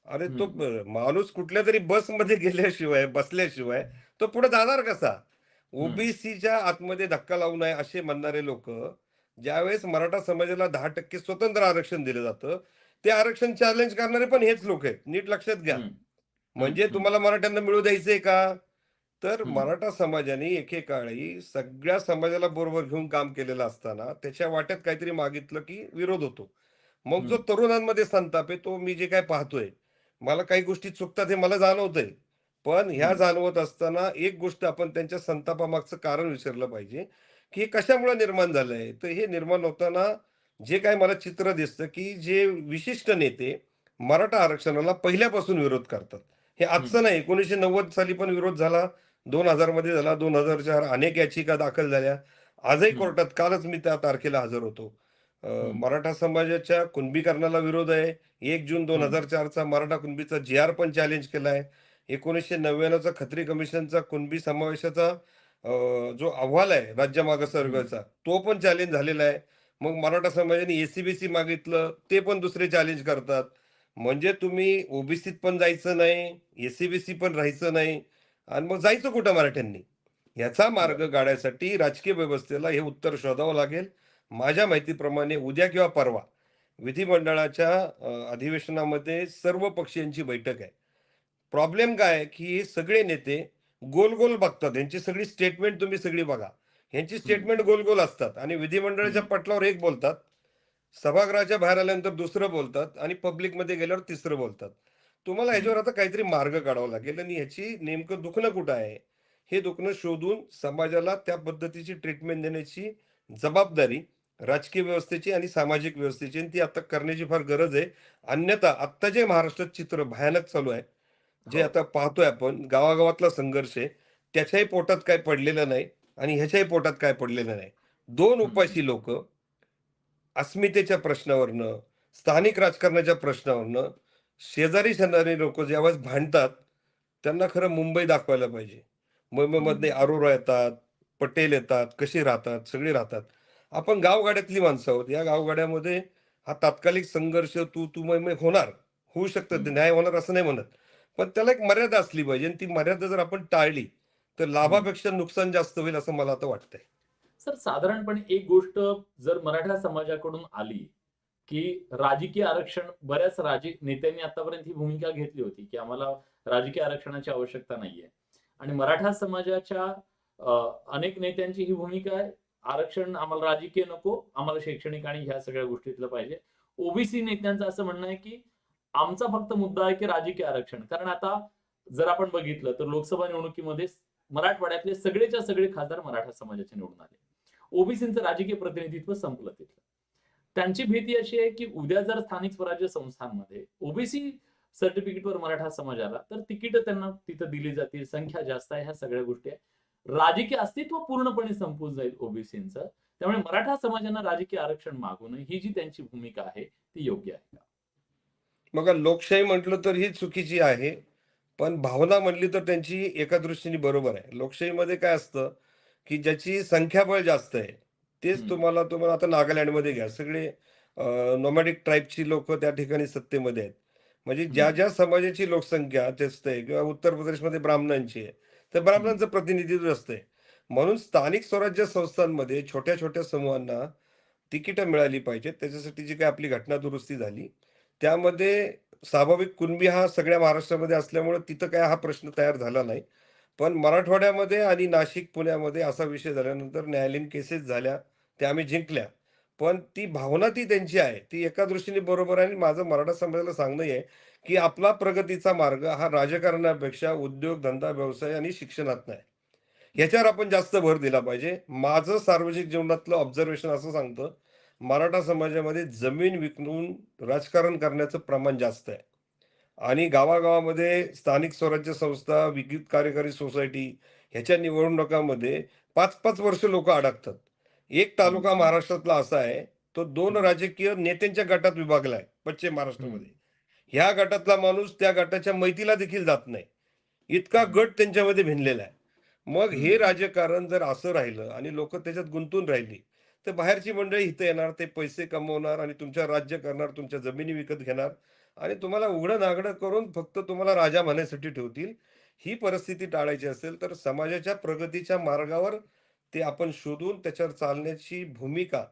अरे तो
हं,
माणूस कुठल्यातरी बसमध्ये गेल्याशिवाय, बसल्याशिवाय तो पुढे जाणार कसा?
हं,
ओबीसीच्या आतमध्ये धक्का लावू नये असे म्हणणारे लोकं, ज्यावेळेस मराठा समाजाला 10% स्वतंत्र आरक्षण दिलं जातं, ते आरक्षण चॅलेंज करणारे पण हेच लोक आहेत. नीट लक्षात घ्या.
हं, हं,
म्हणजे
हं,
तुम्हाला मराठ्यांना मिळू द्यायचंय का? तर
हं,
मराठा समाजाने एकेकाळी सगळ्या समाजाला बरोबर घेऊन काम केलेलं असताना, त्याच्या वाट्यात काहीतरी मागितलं की विरोध होतो. मग जो
हं,
तरुणांमध्ये संताप आहे, तो मी जे काही पाहतोय, मला काही गोष्टी चुकतात हे मला जाणवतंय. पण ह्या
हं,
जाणवत असताना एक गोष्ट आपण त्यांच्या संतापामागचं कारण विचारलं पाहिजे, की हे कशामुळे निर्माण झालंय? तर हे निर्माण होताना जे काही मला चित्र दिसतं, की जे विशिष्ट नेते मराठा आरक्षणाला पहिल्यापासून विरोध करतात. हे
हं,
आजचं नाही, 1990 साली पण विरोध झाला, 2000 मध्ये झाला, 2004 अनेक याचिका दाखल झाल्या. आजही
हं,
कोर्टात, कालच मी त्या तारखेला हजर होतो.
हं,
मराठा समाजाच्या कुणबीकरणाला विरोध आहे. 1 जून
हं,
2004चा मराठा कुणबीचा जी-आर पण चॅलेंज केलाय. 1999चा खत्री कमिशनचा कुणबी समावेशाचा जो अहवाल आहे राज्य
हं,
मागासवर्गाचा, तो पण चॅलेंज झालेला आहे. मग मराठा समाजाने एस मागितलं, ते पण दुसरे चॅलेंज करतात. म्हणजे तुम्ही ओबीसीत पण जायचं नाही, एस पण राहायचं नाही आणि मग जायचं कुठं मराठ्यांनी? ह्याचा मार्ग
बरं.
काढायसाठी राजकीय व्यवस्थेला हे उत्तर शोधावं लागेल. माझ्या माहितीप्रमाणे उद्या किंवा परवा विधिमंडळाच्या अधिवेशनामध्ये सर्व पक्षीयांची बैठक आहे. प्रॉब्लेम काय आहे, की हे सगळे नेते गोल-गोल बघतात. यांची सगळी स्टेटमेंट तुम्ही सगळी बघा. ह्यांची
हं,
स्टेटमेंट गोल-गोल असतात आणि
हं,
विधिमंडळाच्या पटलावर एक बोलतात, सभागृहाच्या बाहेर आल्यानंतर दुसरं बोलतात आणि पब्लिकमध्ये गेल्यावर तिसरं बोलतात. तुम्हाला
हं,
ह्याच्यावर आता काहीतरी मार्ग काढावा लागेल आणि ह्याची नेमकं दुखणं कुठं आहे? हे दुखणं शोधून समाजाला त्या पद्धतीची ट्रीटमेंट देण्याची जबाबदारी राजकीय व्यवस्थेची आणि सामाजिक व्यवस्थेची आणि ती आता करण्याची फार गरज आहे. अन्यथा आत्ता जे महाराष्ट्रात चित्र भयानक चालू आहे, जे
हो.
आता पाहतोय आपण गावागावातला संघर्ष आहे, त्याच्याही पोटात काही पडलेलं नाही आणि ह्याच्याही पोटात काय पडलेलं नाही. 2
हं, हं,
उपाशी लोकं अस्मितेच्या प्रश्नावरनं, स्थानिक राजकारणाच्या प्रश्नावरनं, शेजारी-शेजारी लोकं ज्यावेळेस भांडतात, त्यांना खरं मुंबई दाखवायला पाहिजे. मुंबईमधले
हं,
अरोरा येतात, पटेल येतात, कसे राहतात, सगळे राहतात. आपण गावगाड्यातली माणसं आहोत. या गावगाड्यामध्ये हा तात्कालिक संघर्ष तू-तू, मैं-मैं होणार. होऊ शकतं, ते
हं,
न्याय होणार असं नाही म्हणत. पण त्याला एक मर्यादा असली पाहिजे आणि ती मर्यादा जर आपण टाळली, तर
हं.
लाभापेक्षा नुकसान जास्त होईल असं मला आता वाटतंय.
सर, साधारणपणे एक गोष्ट जर मराठा समाजाकडून आली, की राजकीय आरक्षण बऱ्याच नेत्यांनी आतापर्यंत ही भूमिका घेतली होती, की आम्हाला राजकीय आरक्षणाची आवश्यकता नाहीये. आणि मराठा समाजाच्या अनेक नेत्यांची ही भूमिका आहे. आरक्षण आम्हाला राजकीय नको, आम्हाला शैक्षणिक आणि ह्या सगळ्या गोष्टीतलं पाहिजे. ओबीसी नेत्यांचं असं म्हणणं आहे, की आमचा फक्त मुद्दा आहे, की राजकीय आरक्षण. कारण आता जर आपण बघितलं तर लोकसभा निवडणुकीमध्ये मराठवाड्यातले सगळेच्या सगळे खासदार मराठा समाजाचे निवडून आले. ओबीसींचं राजकीय प्रतिनिधित्व संपलं तिथलं. त्यांची भीती अशी आहे, की उद्या जर स्थानिक स्वराज्य संस्थांमध्ये ओबीसी सर्टिफिकेटवर मराठा समाज आला, तर तिकीट त्यांना तिथं दिली जातील, संख्या जास्त आहे, ह्या सगळ्या गोष्टी आहेत. राजकीय अस्तित्व पूर्णपणे संपून जाईल ओबीसींचं. त्यामुळे मराठा समाजानं राजकीय आरक्षण मागू नये, ही जी त्यांची भूमिका आहे, ती योग्य आहे का?
बघा, लोकशाही म्हटलं तर ही चुकीची आहे. पण भावना म्हणली तर त्यांची एका दृष्टीने बरोबर आहे. लोकशाहीमध्ये काय असतं, की ज्याची संख्याबळ जास्त आहे, तेच
हं,
तुम्हाला तुम्हाला आता नागालँडमध्ये घ्या. सगळे नोमॅडिक ट्राइबची लोकं त्या ठिकाणी सत्तेमध्ये आहेत. म्हणजे ज्या
हं,
ज्या समाजाची लोकसंख्या जास्त आहे किंवा उत्तर प्रदेशमध्ये ब्राह्मणांची आहे, तर
हं,
ब्राह्मणांचं प्रतिनिधित्व जास्त आहे. म्हणून स्थानिक स्वराज्य संस्थांमध्ये छोट्या-छोट्या समूहांना तिकीटं मिळाली पाहिजेत. त्याच्यासाठी जी काही आपली घटना दुरुस्ती झाली, त्यामध्ये स्वाभाविक कुणबी हा सगळ्या महाराष्ट्रामध्ये असल्यामुळे तिथं काय हा प्रश्न तयार झाला नाही. पण मराठवाड्यामध्ये आणि नाशिक, पुण्यामध्ये असा विषय झाल्यानंतर न्यायालयीन केसेस झाल्या, त्या आम्ही जिंकल्या. पण ती भावना ती त्यांची आहे. ती एका दृष्टीने बरोबर आहे आणि माझं मराठा समाजाला सांगणं आहे, की आपला प्रगतीचा मार्ग हा राजकारणापेक्षा उद्योग, धंदा, व्यवसाय आणि शिक्षणात नाही. ह्याच्यावर आपण जास्त भर दिला पाहिजे. माझं सार्वजनिक जीवनातलं ऑब्झर्वेशन असं सांगतं, मराठा समाजामध्ये जमीन विकून राजकारण करण्याचं प्रमाण जास्त आहे. आणि गावागावामध्ये स्थानिक स्वराज्य संस्था, विद्युत कार्यकारी सोसायटी ह्याच्या निवडणुकामध्ये 5-5 वर्ष लोकं अडकतात. एक
हं,
तालुका महाराष्ट्रातला असा आहे, तो 2
हं,
राजकीय नेत्यांच्या गटात विभागला आहे, पश्चिम
हं,
महाराष्ट्रामध्ये. ह्या गटातला माणूस त्या गटाच्या मैतीला देखील जात नाही. इतका
हं,
गट त्यांच्यामध्ये भिनलेला आहे. मग हे
हं,
राजकारण जर असं राहिलं आणि लोकं त्याच्यात गुंतून राहिली, तर बाहेरची मंडळी इथं येणार, ते पैसे कमवणार आणि तुमच्यावर राज्य करणार, तुमच्या जमिनी विकत घेणार आणि तुम्हाला उघडं-नागडं करून फक्त तुम्हाला राजा म्हणायसाठी ठेवतील. ही परिस्थिती टाळायची असेल, तर समाजाच्या प्रगतीच्या मार्गावर ते आपण शोधून त्याच्यावर चालण्याची भूमिका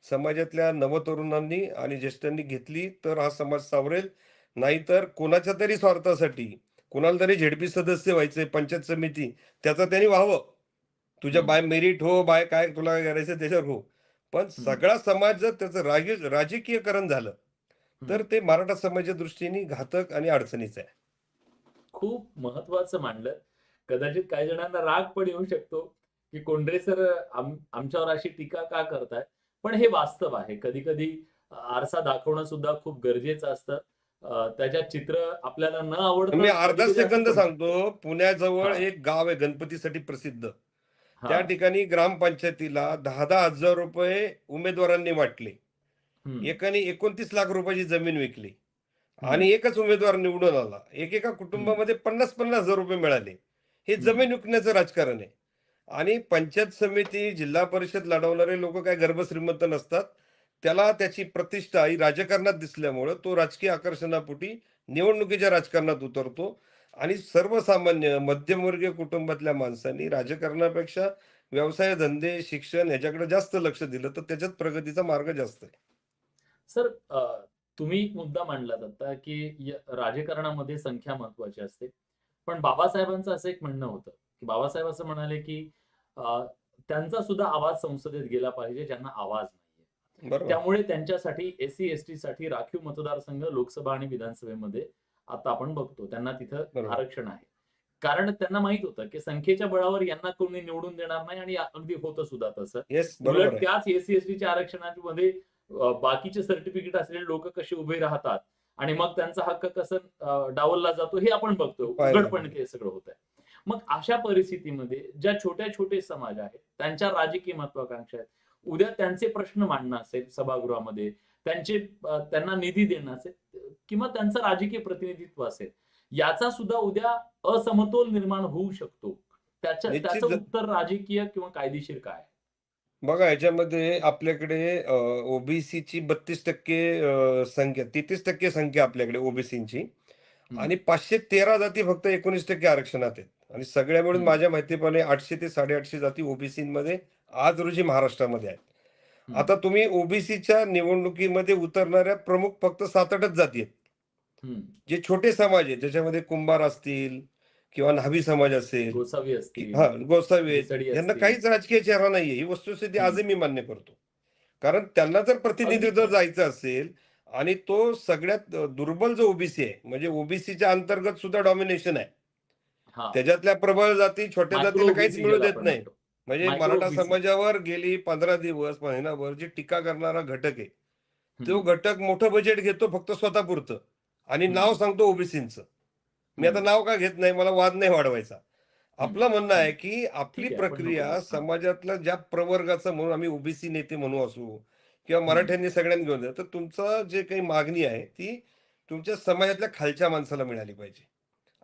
समाजातल्या नवतरुणांनी आणि ज्येष्ठांनी घेतली, तर हा समाज सावरेल. नाहीतर कोणाच्या तरी स्वार्थासाठी कुणाला तरी झेडपी सदस्य व्हायचंय, पंचायत समिती, त्याचं त्यांनी व्हावं. तुझ्या
हं,
बाय मेरिट हो, बाय काय तुला काय करायचं त्याच्यावर हो. पण
हं,
सगळा समाज जर त्याचं राजकीयकरण झालं,
हं.
तर ते मराठा समाजाच्या दृष्टीने घातक आणि अडचणीचं आहे.
खूप महत्वाचं मांडलं. कदाचित काही जणांना राग पण येऊ शकतो, की कोंढरे सर आमच्यावर अशी टीका का करताय? पण हे वास्तव आहे. कधी-कधी आरसा दाखवणं सुद्धा खूप गरजेचं असतं. त्याच्यात चित्र आपल्याला न
मी
आवडतं,
अर्धा
कधी-कधी असं
सेकंद
पण
सांगतो.
शकतं.
पुण्याजवळ
हां,
एक गाव आहे गणपतीसाठी प्रसिद्ध. त्या
हां.
ठिकाणी ग्रामपंचायतीला 10,000 हजार रुपये उमेदवारांनी वाटले.
हं,
एकाने 29 लाख रुपयाची जमीन विकली
हं,
आणि एकच उमेदवार निवडून आला. एकेका
हं,
कुटुंबामध्ये 50-50 हजार रुपये मिळाले. हे
हं.
जमीन विकण्याचं राजकारण आहे. आणि पंचायत समिती, जिल्हा परिषद लढवणारे लोकं काय गर्भश्रीमंत नसतात. त्याला त्याची प्रतिष्ठा ही राजकारणात दिसल्यामुळं तो राजकीय आकर्षणापोटी निवडणुकीच्या राजकारणात उतरतो आणि सर्वसामान्य मध्यमवर्गीय कुटुंबातल्या माणसांनी राजकारणापेक्षा व्यवसाय, धंदे, शिक्षण ह्याच्याकडे जास्त लक्ष दिलं, तर त्याच्यात प्रगतीचा मार्ग जास्त आहे.
सर तुम्ही एक मुद्दा मांडलात आता, की राजकारणामध्ये संख्या महत्त्वाची असते. पण बाबासाहेबांचं असं एक म्हणणं होतं, की बाबासाहेब असं म्हणाले, की अ, त्यांचा सुद्धा आवाज संसदेत गेला पाहिजे, ज्यांना आवाज नाहीये.
बरोबर,
त्यामुळे त्यांच्यासाठी एस-सी-एस-टीसाठी राखीव मतदारसंघ लोकसभा आणि विधानसभेमध्ये आता आपण बघतो. त्यांना तिथं
बरोबर.
आरक्षण आहे. कारण त्यांना माहीत होतं, की संख्येच्या बळावर यांना कोणी निवडून देणार नाही आणि अगदी होतं सुद्धा तसं.
येस,
उलट
बरोबर आहे.
त्याच एस-सी-एस-टीच्या आरक्षणामध्ये बाकीचे सर्टिफिकेट असलेले लोक कसे उभे राहतात आणि मग त्यांचा हक्क कसं डावलला जातो हे आपण बघतो.
पाहायला
उघडपणे ते सगळं होतंय. मग अशा परिस्थितीमध्ये ज्या छोटे समाज आहेत, त्यांच्या राजकीय महत्वाकांक्षा आहेत. उद्या त्यांचे प्रश्न मांडणं असेल सभागृहामध्ये, त्यांना निधी देणं असेल किंवा त्यांचं राजकीय प्रतिनिधित्व असेल, याचा सुद्धा उद्या असमतोल निर्माण होऊ शकतो. त्याचं
निश्चित
उत्तर राजकीय किंवा कायदेशीर काय?
बघा ह्याच्यामध्ये आपल्याकडे ओबीसीची 32% संख्या 33% संख्या आपल्याकडे ओबीसींची
हं,
आणि 513 जाती फक्त 19% आरक्षणात आहेत. आणि सगळ्या मिळून
हं,
माझ्या माहितीप्रमाणे 800 ते 850 जाती ओबीसीमध्ये आज रोजी महाराष्ट्रामध्ये आहेत.
हं,
आता तुम्ही ओबीसीच्या निवडणुकीमध्ये उतरणाऱ्या प्रमुख फक्त 7-8च जाती आहेत.
हं,
जे छोटे समाज आहेत, ज्याच्यामध्ये कुंभार असतील, किंवा न्हावी समाज असेल,
गोसावी
की
असतील,
हां, गोसावी आहेत,
मिसळी
यांना
असतील.
काहीच राजकीय चेहरा नाहीये. ही वस्तुस्थिती
हं.
आजही मी मान्य करतो. कारण त्यांना जर
अगदी
प्रतिनिधित्व
खरं.
जायचं असेल आणि तो सगळ्यात दुर्बल जो ओबीसी आहे, म्हणजे ओबीसीच्या अंतर्गत सुद्धा डॉमिनेशन आहे.
हां.
त्याच्यातल्या प्रबळ जाती छोट्या
मायक्रो
जातीला काहीच
ओबीसी
मिळू
ज्याला
देत
आपण
नाही.
म्हणतो.
म्हणजे
मायक्रो
मराठा
ओबीसी.
समाजावर गेली 15 दिवस, महिनाभर जी टीका करणारा घटक आहे, तो
हं,
घटक मोठं बजेट घेतो फक्त स्वतःपुरतं आणि नाव
हं,
सांगतो ओबीसींचं. मी आता
हं,
नाव का घेत नाही, मला वाद नाही वाढवायचा.
हं,
आपलं म्हणणं
हं.
आहे, की आपली
ठीक आहे, आपण नको
प्रक्रिया
घेऊ. हां.
समाजातल्या ज्या प्रवर्गाचं म्हणून आम्ही ओबीसी नेते म्हणू असू किंवा
हं,
मराठ्यांनी सगळ्यांनी घेऊन जाऊ, तर तुमचं जे काही मागणी आहे, ती तुमच्या समाजातल्या खालच्या माणसाला मिळाली पाहिजे.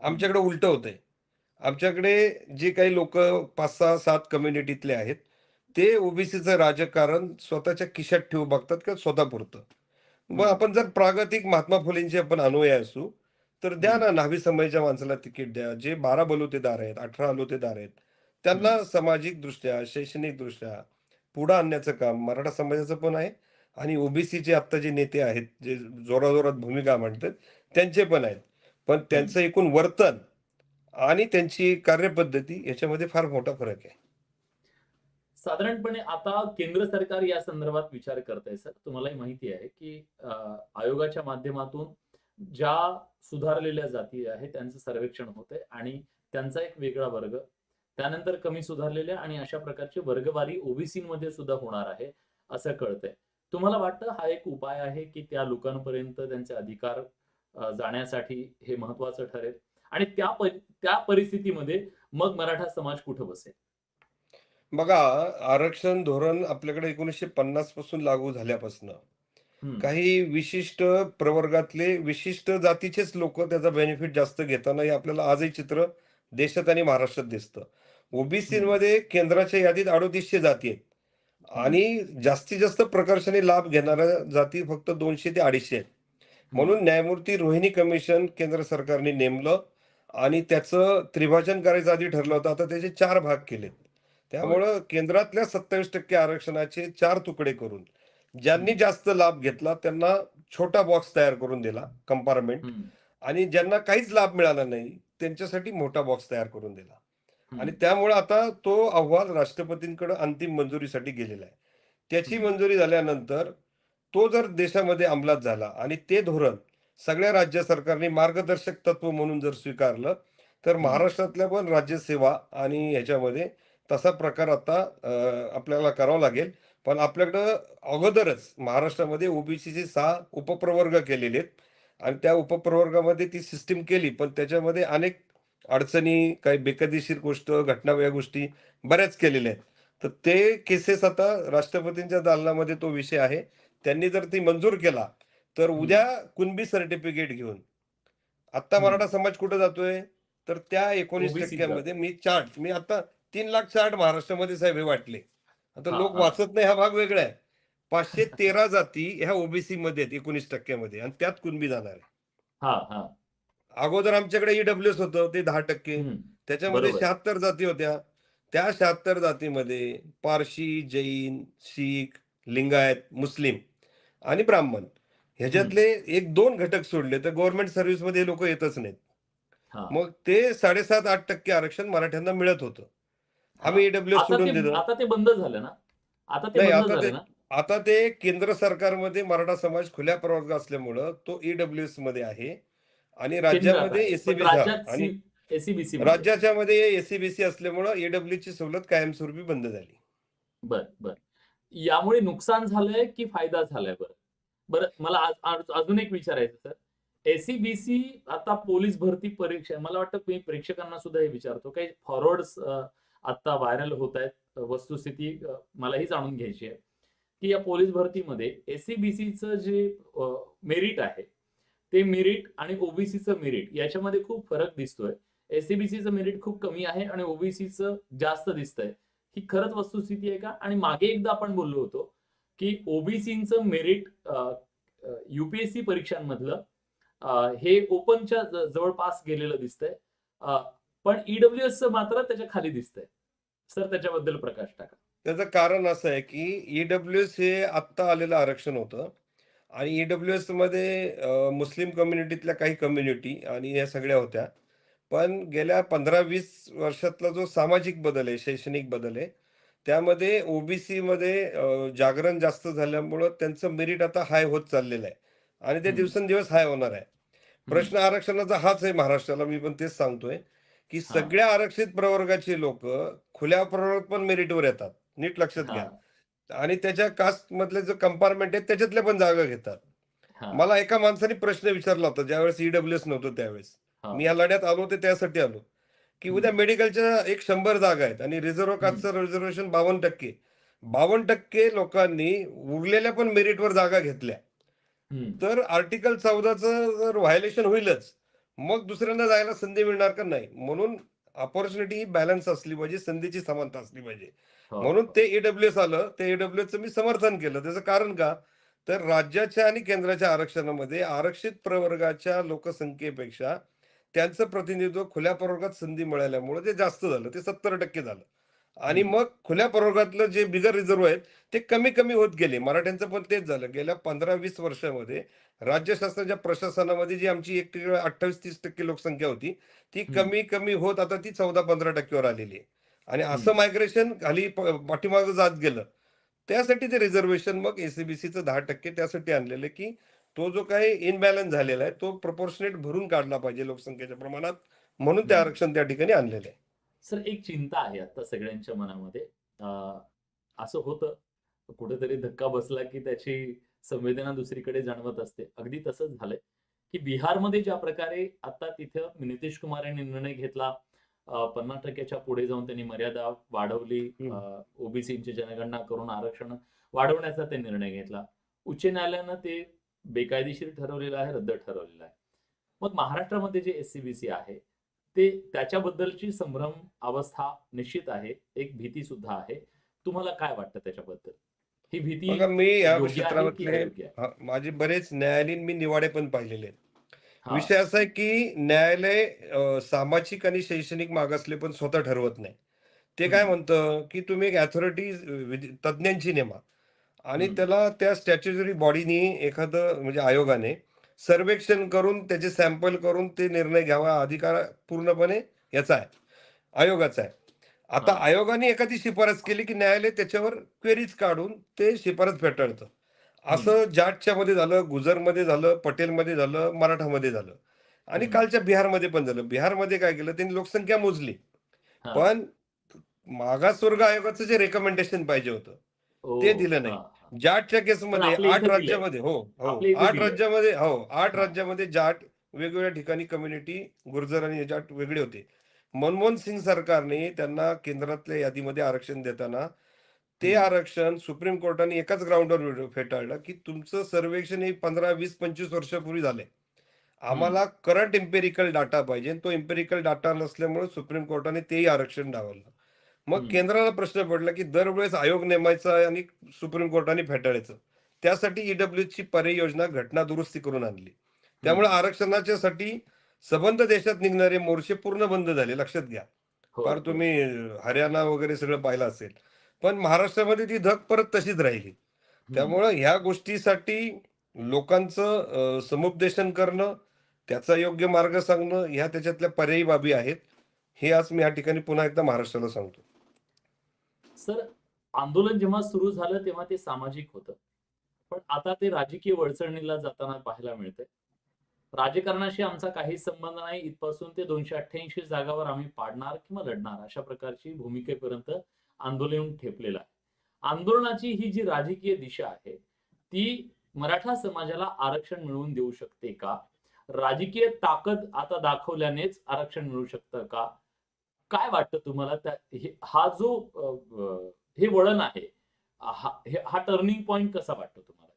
हं,
आमच्याकडे उलटं होतंय. आमच्याकडे जे काही लोकं 5-6-7 कम्युनिटीतले आहेत, ते ओबीसीचं राजकारण स्वतःच्या खिशात ठेवू बघतात किंवा स्वतःपुरतं. मग
हं,
आपण जर प्रागतिक महात्मा फुलेंचे आपण अनुयायी असू, तर द्या
हं,
ना न्हावी समाजाच्या माणसाला तिकीट द्या. जे 12 बलुतेदार आहेत, 18 बलुतेदार आहेत,
हं,
त्यांना सामाजिकदृष्ट्या, शैक्षणिकदृष्ट्या पुढं आणण्याचं काम मराठा समाजाचं पण आहे आणि ओबीसीचे आत्ता जे नेते आहेत, जे जोराजोरात भूमिका मांडतात, त्यांचे पण आहेत. पण
हं.
त्यांचं एकूण वर्तन आणि त्यांची कार्यपद्धती याच्यामध्ये फार मोठा फरक आहे.
साधारणपणे आता केंद्र सरकार या संदर्भात विचार करतंय सर. तुम्हालाही माहिती आहे, की आयोगाच्या माध्यमातून ज्या सुधारलेल्या जाती आहेत त्यांचं सर्वेक्षण होतंय आणि त्यांचा एक वेगळा वर्ग, त्यानंतर कमी सुधारलेल्या आणि अशा प्रकारची वर्गवारी ओबीसीमध्ये सुद्धा होणार आहे, असं कळतंय. तुम्हाला वाटतं हा एक उपाय आहे, की त्या लोकांपर्यंत त्यांचे अधिकार जाण्यासाठी हे महत्वाचं ठरेल? आणि त्या परिस्थितीमध्ये मग मराठा समाज कुठं बसेल?
बघा, आरक्षण धोरण आपल्याकडे 1950 पासून लागू झाल्यापासून
हं,
काही विशिष्ट प्रवर्गातले, विशिष्ट जातीचेच लोकं त्याचा बेनिफिट जास्त घेताना हे आपल्याला आजही चित्र देशात आणि महाराष्ट्रात दिसतं.
हं,
ओबीसीमध्ये केंद्राच्या यादीत 3800 जाती आहेत
हं,
आणि जास्तीत जास्त प्रकर्षाने लाभ घेणाऱ्या जाती फक्त 200 ते 250 आहेत.
हं,
म्हणून न्यायमूर्ती रोहिणी कमिशन केंद्र सरकारने नेमलं आणि त्याचं त्रिभाजन करायचं आधी ठरलं होतं. आता त्याचे 4 भाग केलेत.
होय.
त्यामुळं केंद्रातल्या 27% आरक्षणाचे 4 तुकडे करून ज्यांनी
हं,
जास्त लाभ घेतला त्यांना छोटा बॉक्स तयार करून दिला, कंपार्टमेंट
हं,
आणि ज्यांना काहीच लाभ मिळाला नाही, त्यांच्यासाठी मोठा बॉक्स तयार करून दिला.
हं,
आणि त्यामुळे आता तो अहवाल राष्ट्रपतींकडे अंतिम मंजुरीसाठी गेलेला आहे. त्याची
हं,
मंजुरी झाल्यानंतर तो जर देशामध्ये अंमलात झाला आणि ते धोरण सगळ्या राज्य सरकारने मार्गदर्शक तत्व म्हणून जर स्वीकारलं, तर
हं,
महाराष्ट्रातल्या पण राज्यसेवा आणि ह्याच्यामध्ये तसा प्रकार आता आपल्याला करावा लागेल. पण आपल्याकडं अगोदरच महाराष्ट्रामध्ये ओबीसीचे 6 उपप्रवर्ग केलेले आहेत आणि त्या उपप्रवर्गामध्ये ती सिस्टम केली. पण त्याच्यामध्ये अनेक अडचणी, काही बेकायदेशीर गोष्ट, घटनाबह्या गोष्टी बऱ्याच केलेल्या आहेत. तर ते केसेस आता राष्ट्रपतींच्या दालनामध्ये तो विषय आहे. त्यांनी जर ती मंजूर केला, तर
हं,
उद्या कुणबी सर्टिफिकेट घेऊन आत्ता
हं.
मराठा समाज कुठे जातोय? तर त्या
ओबीसीत
19% मध्ये
जातोय.
मी आता 3,00,000 चार्ट महाराष्ट्रामध्ये साहेब हे वाटले. आता
हां,
लोक
हां.
वाचत नाही हा भाग वेगळा आहे. 513 जाती ह्या ओबीसीमध्ये आहेत 19% मध्ये आणि त्यात कुणबी जाणार आहे.
हां, हां.
अगोदर आमच्याकडे ईडब्ल्यूएस होतं ते 10%.
हं.
त्याच्यामध्ये
बरोबर.
76 जाती होत्या. त्या 76 जातीमध्ये पारशी, जैन, शीख, लिंगायत, मुस्लिम आणि ब्राह्मण
हं.
ह्याच्यातले 1-2 घटक सोडले तर गव्हर्नमेंट सर्व्हिसमध्ये हे लोकं येतच नाहीत.
हां,
मग ते 7.5-8% आरक्षण मराठ्यांना मिळत होतं.
हां.
आम्ही ईडब्ल्यूएस
आता ते
सोडून दिलं.
आता ते बंद झालं ना? आता ते
नाही
बंद
आता ते
झालं ना?
आता ते केंद्र सरकारमध्ये मराठा समाज खुल्या प्रवर्ग असल्यामुळं तो ईडब्ल्यूएसमध्ये आहे आणि
केंद्रात
राज्यामध्ये
आहे. पण
एस-सी-बी
राज्यात
आणि
एस-सी-बी-सीमध्ये.
राज्याच्या मध्ये एस-सी-बी-सी असल्यामुळं ईडब्ल्यूची सवलत कायमस्वरूपी बंद झाली.
बरं, बरं. यामुळे नुकसान झालंय की फायदा झालाय बरं? बरं मला अजून एक विचारायचं सर. एस-सी-बी-सी आता पोलीस भरती परीक्षा मला वाटतं मी प्रेक्षकांना सुद्धा हे विचारतो. काही फॉरवर्ड्स आता व्हायरल होत आहेत. वस्तुस्थिती मलाही जाणून घ्यायची आहे, की या पोलीस भरतीमध्ये एस-सी-बी-सीचं जे मेरिट आहे, ते मेरिट आणि ओ-बी-सीचं मेरिट याच्यामध्ये खूप फरक दिसतोय. एस-सी-बी-सीचं मेरिट खूप कमी आहे आणि ओ-बी-सीचं जास्त दिसतंय. ही खरंच वस्तुस्थिती आहे का? आणि मागे एकदा आपण बोललो होतो, की ओबीसीचं मेरिट यूपीएससी परीक्षांमधलं हे ओपनच्या जवळपास गेलेलं दिसतंय. अ, पण ईडब्ल्यूएसचं मात्र त्याच्या खाली दिसतंय. सर त्याच्याबद्दल प्रकाश टाका.
त्याचं कारण असं आहे, की ईडब्ल्यूएस हे आत्ता आलेलं आरक्षण होतं आणि ईडब्ल्यूएसमध्ये मुस्लिम कम्युनिटीतल्या काही कम्युनिटी आणि ह्या सगळ्या होत्या. पण गेल्या 15-20 वर्षातला जो सामाजिक बदल आहे, शैक्षणिक बदल आहे, त्यामध्ये ओबीसीमध्ये जागरण जास्त झाल्यामुळं त्यांचं मेरिट आता हाय होत चाललेलं आहे आणि ते
हं,
दिवसेंदिवस हाय होणार आहे.
हं.
प्रश्न आरक्षणाचा हाच आहे महाराष्ट्राला. मी पण तेच सांगतोय, की
हां,
सगळ्या आरक्षित प्रवर्गाची लोकं खुल्या प्रवर्गात पण मेरिटवर येतात. नीट लक्षात घ्या.
हां,
आणि त्याच्या कास्टमधले जो कंपार्टमेंट आहे त्याच्यातल्या पण जागा घेतात.
हां,
मला एका माणसाने प्रश्न विचारला होता ज्यावेळेस ईडब्ल्यूएस नव्हतं त्यावेळेस. मी
हां.
या लढ्यात आलो ते त्यासाठी आलो, की
हं,
उद्या मेडिकलच्या 100 जागा आहेत आणि रिझर्व्ह
हं,
कास्टचं रिझर्व्हेशन 52%. 52% लोकांनी उरलेल्या पण मेरिटवर जागा घेतल्या.
हं,
तर आर्टिकल 14चं जर व्हायोलेशन होईलच. मग दुसऱ्यांना जायला संधी मिळणार का? नाही. म्हणून अपॉर्च्युनिटी ही बॅलन्स असली पाहिजे, संधीची समानता असली पाहिजे.
हो,
म्हणून
हो.
ते ईडब्ल्यूएस आलं. ते ईडब्ल्यूएसचं मी समर्थन केलं. त्याचं कारण का? तर राज्याच्या आणि केंद्राच्या आरक्षणामध्ये आरक्षित प्रवर्गाच्या लोकसंख्येपेक्षा त्यांचं प्रतिनिधित्व खुल्या प्रवर्गात संधी मिळाल्यामुळे ते जास्त झालं. ते 70% झालं. आणि
हं,
मग खुल्या प्रवर्गातलं जे बिगर रिझर्व्ह आहेत, ते कमी-कमी होत गेले. मराठ्यांचं पण तेच झालं. गेल्या 15-20 वर्षामध्ये राज्य शासनाच्या प्रशासनामध्ये जी आमची 28-30% लोकसंख्या होती, ती
हं,
कमी-कमी होत आता ती 14-15% वर आलेली आहे. आणि
हं,
असं मायग्रेशन खाली पाठीमागं जात गेलं. त्यासाठी ते रिझर्व्हेशन मग एस-सी-बी-सीचं 10% त्यासाठी आणलेलं आहे, की तो जो काही इम्बॅलन्स झालेला आहे, तो प्रपोर्शनेट भरून काढला पाहिजे लोकसंख्येच्या प्रमाणात. म्हणून ते
हं.
आरक्षण त्या ठिकाणी आणलेलं आहे.
सर एक चिंता आहे आता सगळ्यांच्या मनामध्ये. अ, असं होतं, कुठेतरी धक्का बसला की त्याची संवेदना दुसरीकडे जाणवत असते. अगदी तसंच झालंय, की बिहारमध्ये ज्या प्रकारे आता तिथं नितीश कुमार यांनी निर्णय घेतला, 50% च्या पुढे जाऊन त्यांनी मर्यादा वाढवली.
हं.
ओबीसीची जनगणना करून आरक्षण वाढवण्याचा ते निर्णय घेतला. उच्च न्यायालयानं ते बेकायदेशीर ठरवलेलं आहे, रद्द ठरवलेलं आहे. मग महाराष्ट्रामध्ये जे एस-सी-बी-सी आहे, ते त्याच्याबद्दलची संभ्रम अवस्था निश्चित आहे. एक भीती सुद्धा आहे. तुम्हाला काय वाटतं त्याच्याबद्दल? ही भीती
बघा मी या
योग्य आहे की
क्षेत्रातले
अयोग्य आहे?
माझे बरेच न्यायालयीन मी निवाडे पण पाहिलेले आहेत.
हां.
विषय असा आहे की न्यायालय सामाजिक आणि शैक्षणिक मागासले पण स्वतः ठरवत नाही. ते काय
हं,
म्हणतं, की तुम्ही एक अथॉरिटी तज्ञांची नेमा आणि
हं,
त्याला त्या स्टॅच्युटरी बॉडीनी एखादं म्हणजे आयोगाने सर्वेक्षण करून त्याचे सॅम्पल करून ते निर्णय घ्यावा हा अधिकार पूर्णपणे याचा आहे, आयोगाचा आहे. आता
हां.
आयोगाने एखादी शिफारस केली, की न्यायालय त्याच्यावर क्वेरीज काढून ते शिफारस फेटाळतं.
हं,
असं जाटच्यामध्ये झालं, गुजरमध्ये झालं, पटेलमध्ये झालं, मराठामध्ये झालं आणि
हं.
कालच्या बिहारमध्ये पण झालं. बिहारमध्ये काय केलं, त्यांनी लोकसंख्या मोजली.
हां.
पण मागासवर्ग आयोगाचं जे रिकमेंडेशन पाहिजे होतं, ते
ओह!
दिलं नाही.
हां, हां.
जाटच्या
पण
केसमध्ये
आपल्या
8
इथं दिलंय.
राज्यामध्ये हो, हो.
आपल्या इथं
8
दिलंय.
राज्यामध्ये हो, 8
हां.
राज्यामध्ये जाट वेगवेगळ्या ठिकाणी कम्युनिटी गुर्जर आणि जाट वेगळे होते. मनमोहन सिंग सरकारने त्यांना केंद्रातल्या यादीमध्ये आरक्षण देताना, ते
हं,
आरक्षण सुप्रीम कोर्टाने एकाच ग्राउंडवर फेटाळलं, की तुमचं सर्वेक्षण हे 15, 20, 25 वर्षापूर्वी झालंय.
हं,
आम्हाला करंट एम्पिरिकल डाटा पाहिजे. तो एम्पिरिकल डाटा नसल्यामुळे सुप्रीम कोर्टाने तेही आरक्षण डावललं. मग
हं,
केंद्राला प्रश्न पडला, की दरवेळेस आयोग नेमायचा आणि सुप्रीम कोर्टाने फेटाळायचं. त्यासाठी ईडब्ल्यूची पर्यायी योजना घटना दुरुस्ती करून आणली. त्यामुळे
हं.
आरक्षणाच्यासाठी सबंध देशात निघणारे मोर्चे पूर्ण बंद झाले. लक्षात घ्या.
हो,
फार
हो.
तुम्ही हरियाणा वगैरे सगळं पाहिलं असेल. पण महाराष्ट्रामध्ये ती धग परत तशीच राहिली.
हं.
त्यामुळं ह्या गोष्टीसाठी लोकांचं समुपदेशन करणं, त्याचा योग्य मार्ग सांगणं, ह्या त्याच्यातल्या पर्यायी बाबी आहेत. हे आज मी या ठिकाणी पुन्हा एकदा महाराष्ट्राला सांगतो.
सर, आंदोलन जेव्हा सुरू झालं तेव्हा ते सामाजिक होतं. पण आता ते राजकीय वळचणीला जाताना पाहायला मिळतंय. राजकारणाशी आमचा काहीच संबंध नाही इथपासून ते 288 जागावर आम्ही पाडणार किंवा लढणार अशा प्रकारची भूमिकेपर्यंत आंदोलन येऊन ठेपलेलं आहे. आंदोलनाची ही जी राजकीय दिशा आहे, ती मराठा समाजाला आरक्षण मिळवून देऊ शकते का? राजकीय ताकद आता दाखवल्यानेच आरक्षण मिळू शकतं का? काय वाटतं तुम्हाला हा जो हे वळण आहे, हा टर्निंग पॉइंट कसा वाटतो तुम्हाला?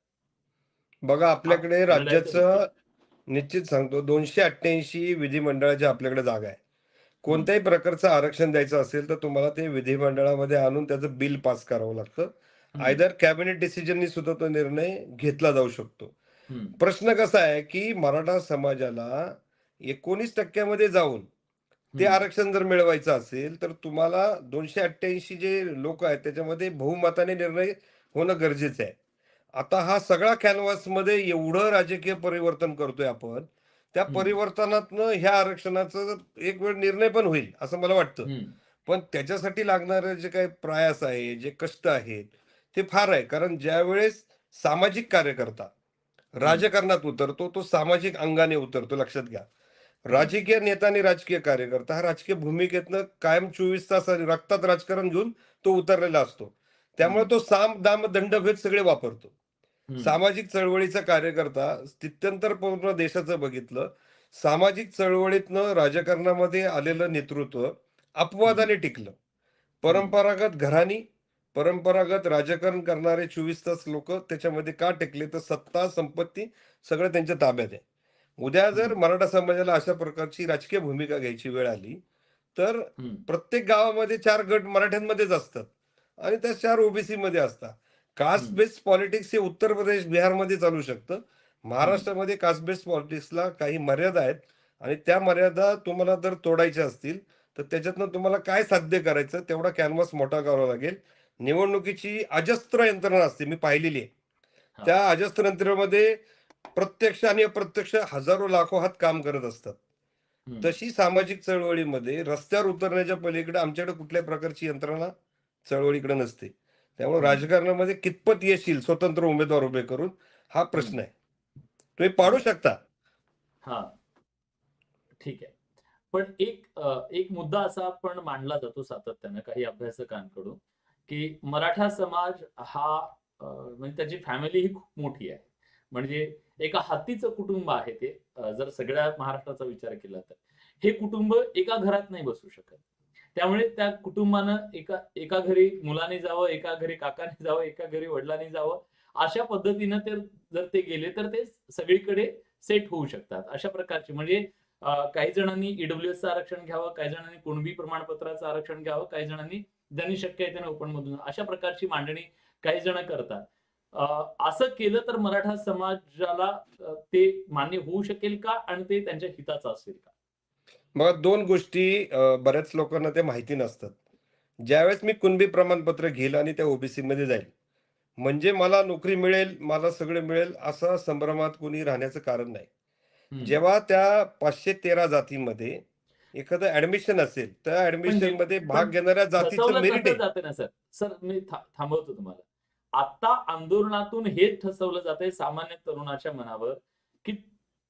बघा
हा
आपल्याकडे
लढाईचा दिशा.
राज्याचं निश्चित सांगतो 288 विधिमंडळाच्या आपल्याकडे जागा आहे.
हं,
कोणत्याही प्रकारचं आरक्षण द्यायचं असेल तर तुम्हाला ते विधिमंडळामध्ये आणून त्याचं बिल पास करावं लागतं.
हं,
आयदर कॅबिनेट डिसिजननी सुद्धा तो निर्णय घेतला जाऊ शकतो.
हं,
प्रश्न कसा आहे, की मराठा समाजाला 19% मध्ये जाऊन ते
हं,
आरक्षण जर मिळवायचं असेल, तर तुम्हाला 288 जे लोक आहेत त्याच्यामध्ये बहुमताने निर्णय होणं गरजेचं आहे. आता हा सगळा कॅनव्हासमध्ये एवढं राजकीय परिवर्तन करतोय आपण, त्या
हम्म,
परिवर्तनातनं ह्या आरक्षणाचा एक वेळ निर्णय पण होईल असं मला वाटतं.
हम्म,
पण त्याच्यासाठी लागणारे जे काही प्रयास आहे, जे कष्ट आहेत, ते फार आहे. कारण ज्यावेळेस सामाजिक कार्यकर्ता
हम्म,
राजकारणात उतरतो, तो सामाजिक अंगाने उतरतो, लक्षात घ्या.
हम्म,
राजकीय नेता आणि राजकीय कार्यकर्ता हा राजकीय भूमिकेतनं कायम 24 तास रक्तात राजकारण घेऊन तो उतरलेला असतो. त्यामुळे
हम्म,
तो साम, दाम, दंडभेद सगळे वापरतो.
हम्म,
सामाजिक चळवळीचा कार्यकर्ता स्थित्यंतर पूर्ण देशाचं बघितलं. सामाजिक चळवळीतनं राजकारणामध्ये आलेलं नेतृत्व
हम्म,
अपवादाने टिकलं.
हम्म,
परंपरागत घराणी, परंपरागत राजकारण करणारे 24 तास लोक त्याच्यामध्ये का टिकले? तर सत्ता, संपत्ती सगळं त्यांच्या ताब्यात आहे. उद्या जर
हम्म,
मराठा समाजाला अशा प्रकारची राजकीय भूमिका घ्यायची वेळ आली, तर
हम्म,
प्रत्येक गावामध्ये 4 गट मराठ्यांमध्येच असतात आणि त्या 4 ओबीसीमध्ये असतात. कास्ट
हम्म,
बेस्ड पॉलिटिक्स हे उत्तर प्रदेश, बिहारमध्ये चालू शकतं.
हम्म,
महाराष्ट्रामध्ये कास्ट बेस्ड पॉलिटिक्सला काही मर्यादा आहेत आणि त्या मर्यादा तुम्हाला जर तोडायच्या असतील, तर त्याच्यातनं तुम्हाला काय साध्य करायचं तेवढा कॅनव्हास मोठा करावा लागेल. निवडणुकीची अजस्त्र यंत्रणा असते, मी पाहिलेली आहे.
हा,
त्या अजस्त्र यंत्रणेमध्ये प्रत्यक्ष आणि अप्रत्यक्ष हजारो लाखो हात काम करत असतात.
हम्म,
तशी सामाजिक चळवळीमध्ये रस्त्यावर उतरण्याच्या पलीकडे आमच्याकडे कुठल्याही प्रकारची यंत्रणा चळवळीकडे नसते. त्यामुळे
हम्म,
राजकारणामध्ये कितपत येशील स्वतंत्र उमेदवार उभे करून, हा प्रश्न
हम्म,
आहे. तुम्ही पाडू
बर,
शकता.
हा, ठीक आहे. पण एक मुद्दा असा पण मांडला जातो सातत्यानं काही अभ्यासकांकडून, की मराठा समाज हा म्हणजे त्याची फॅमिली ही खूप मोठी आहे. म्हणजे एका हत्तीचं कुटुंब आहे ते. जर सगळ्या महाराष्ट्राचा विचार केला तर. हे कुटुंब एका घरात नाही बसू शकत. त्यामुळे त्या कुटुंबानं एका एका घरी मुलाने जावं, एका घरी काकाने जावं, एका घरी वडिलांनी जावं. अशा पद्धतीनं ते जर ते गेले तर ते सगळीकडे सेट होऊ शकतात. अशा प्रकारची म्हणजे काही जणांनी ईडब्ल्यूएसचं आरक्षण घ्यावं, काही जणांनी कुणबी प्रमाणपत्राचं आरक्षण घ्यावं, काही जणांनी ज्यांनी शक्य आहे त्याने ओपन मधून अशा प्रकारची मांडणी काही जण करतात. असं केलं तर मराठा समाजाला ते मान्य होऊ शकेल का? आणि ते त्यांच्या हिताचं असेल का?
मग 2 गोष्टी बऱ्याच लोकांना ते माहिती नसतात. ज्यावेळेस मी कुणबी प्रमाणपत्र घेईल आणि त्या ओबीसीमध्ये जाईल, म्हणजे मला नोकरी मिळेल, मला सगळं मिळेल, असं संभ्रमात कोणी राहण्याचं कारण नाही.
हं.
जेव्हा त्या 513 जातीमध्ये एखादं ॲडमिशन असेल, त्या
म्हणजे
ॲडमिशनमध्ये भाग
पण
घेणाऱ्या जातीचं
ठसवलं
मेरिट
कसं
आहे.
जाते ना सर. सर मी थांबवतो तुम्हाला. आता आंदोलनातून हेच ठसवलं जातंय सामान्य तरुणाच्या मनावर, की